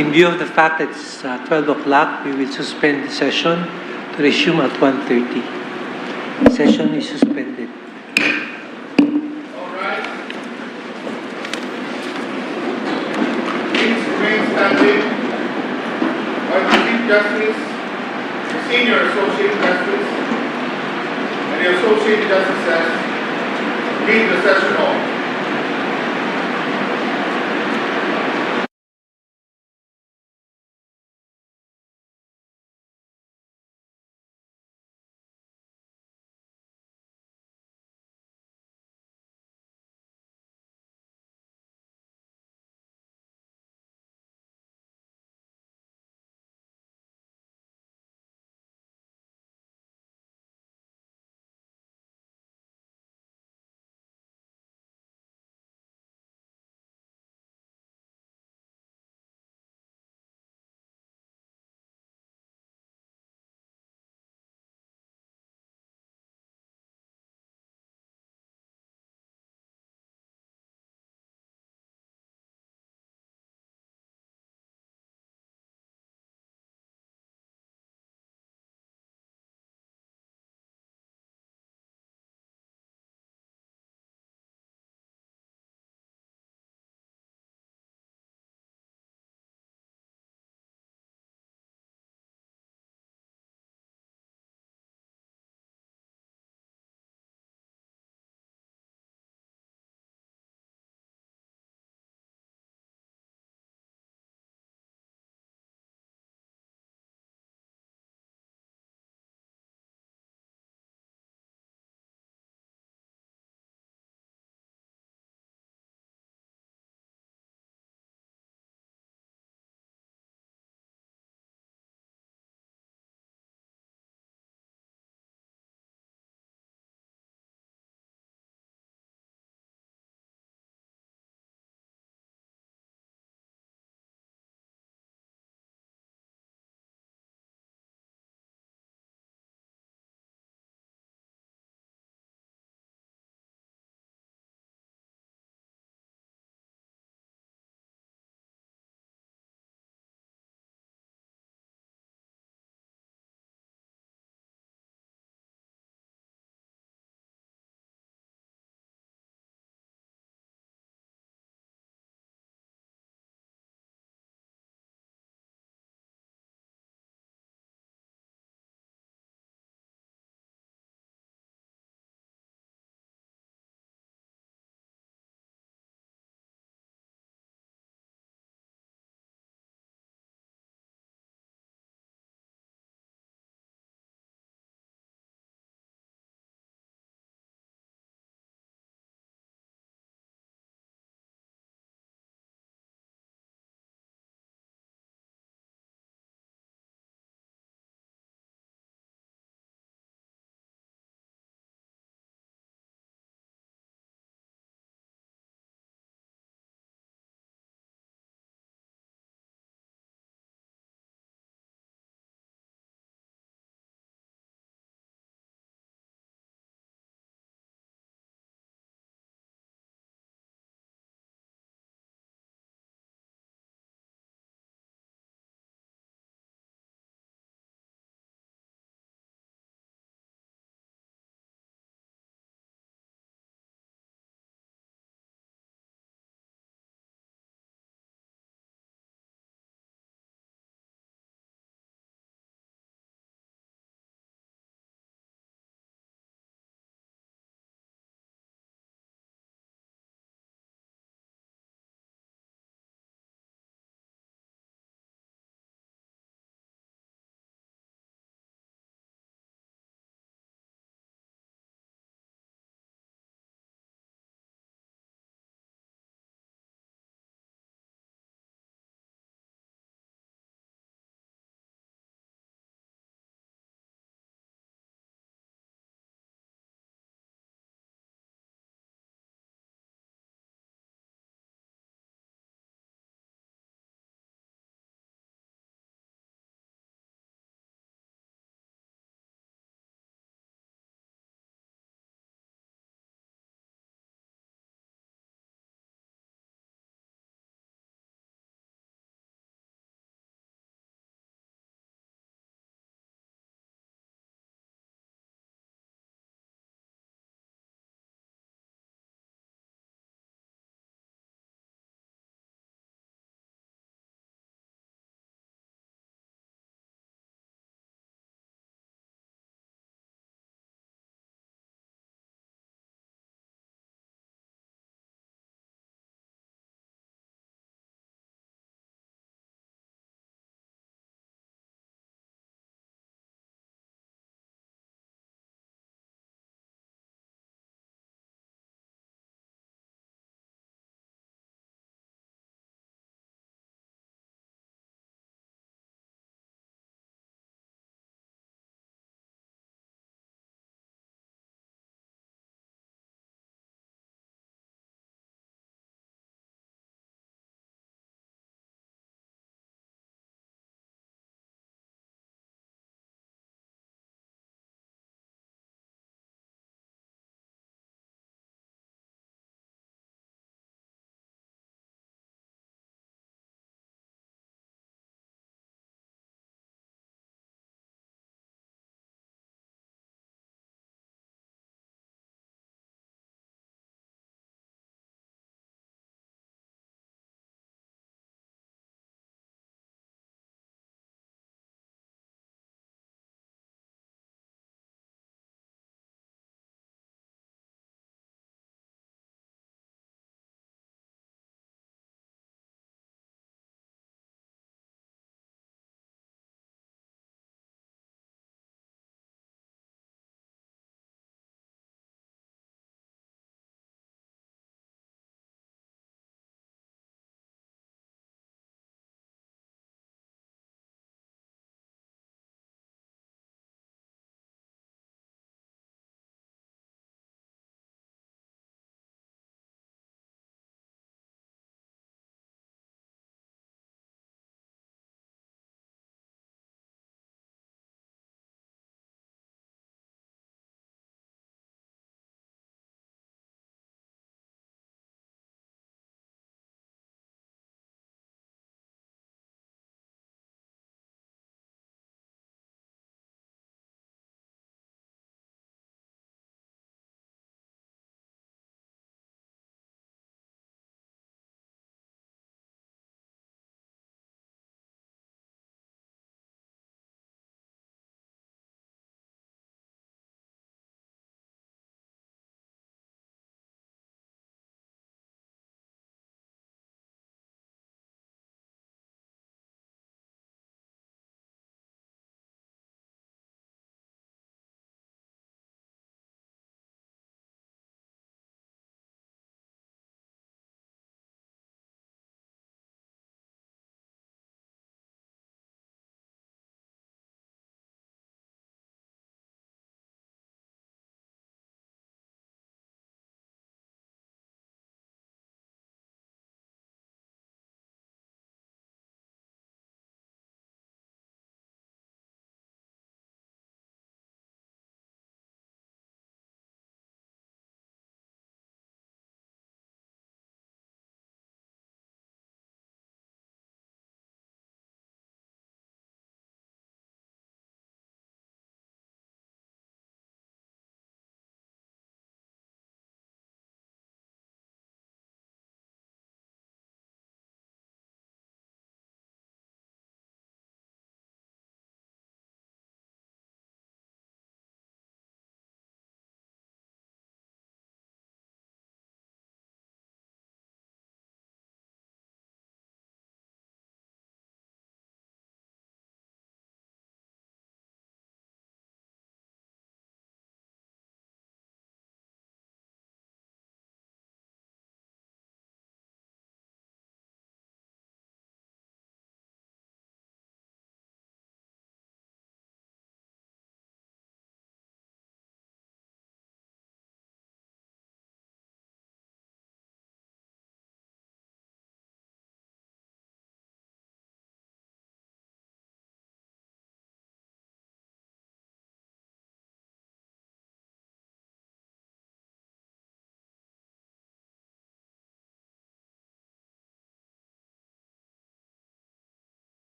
In view of the fact that it's 12 o'clock, we will suspend the session to resume at 1:30. Session is suspended. All right. Please remain standing while the Chief Justice, the Senior Associate Justice, and the Associate Justices read the session off.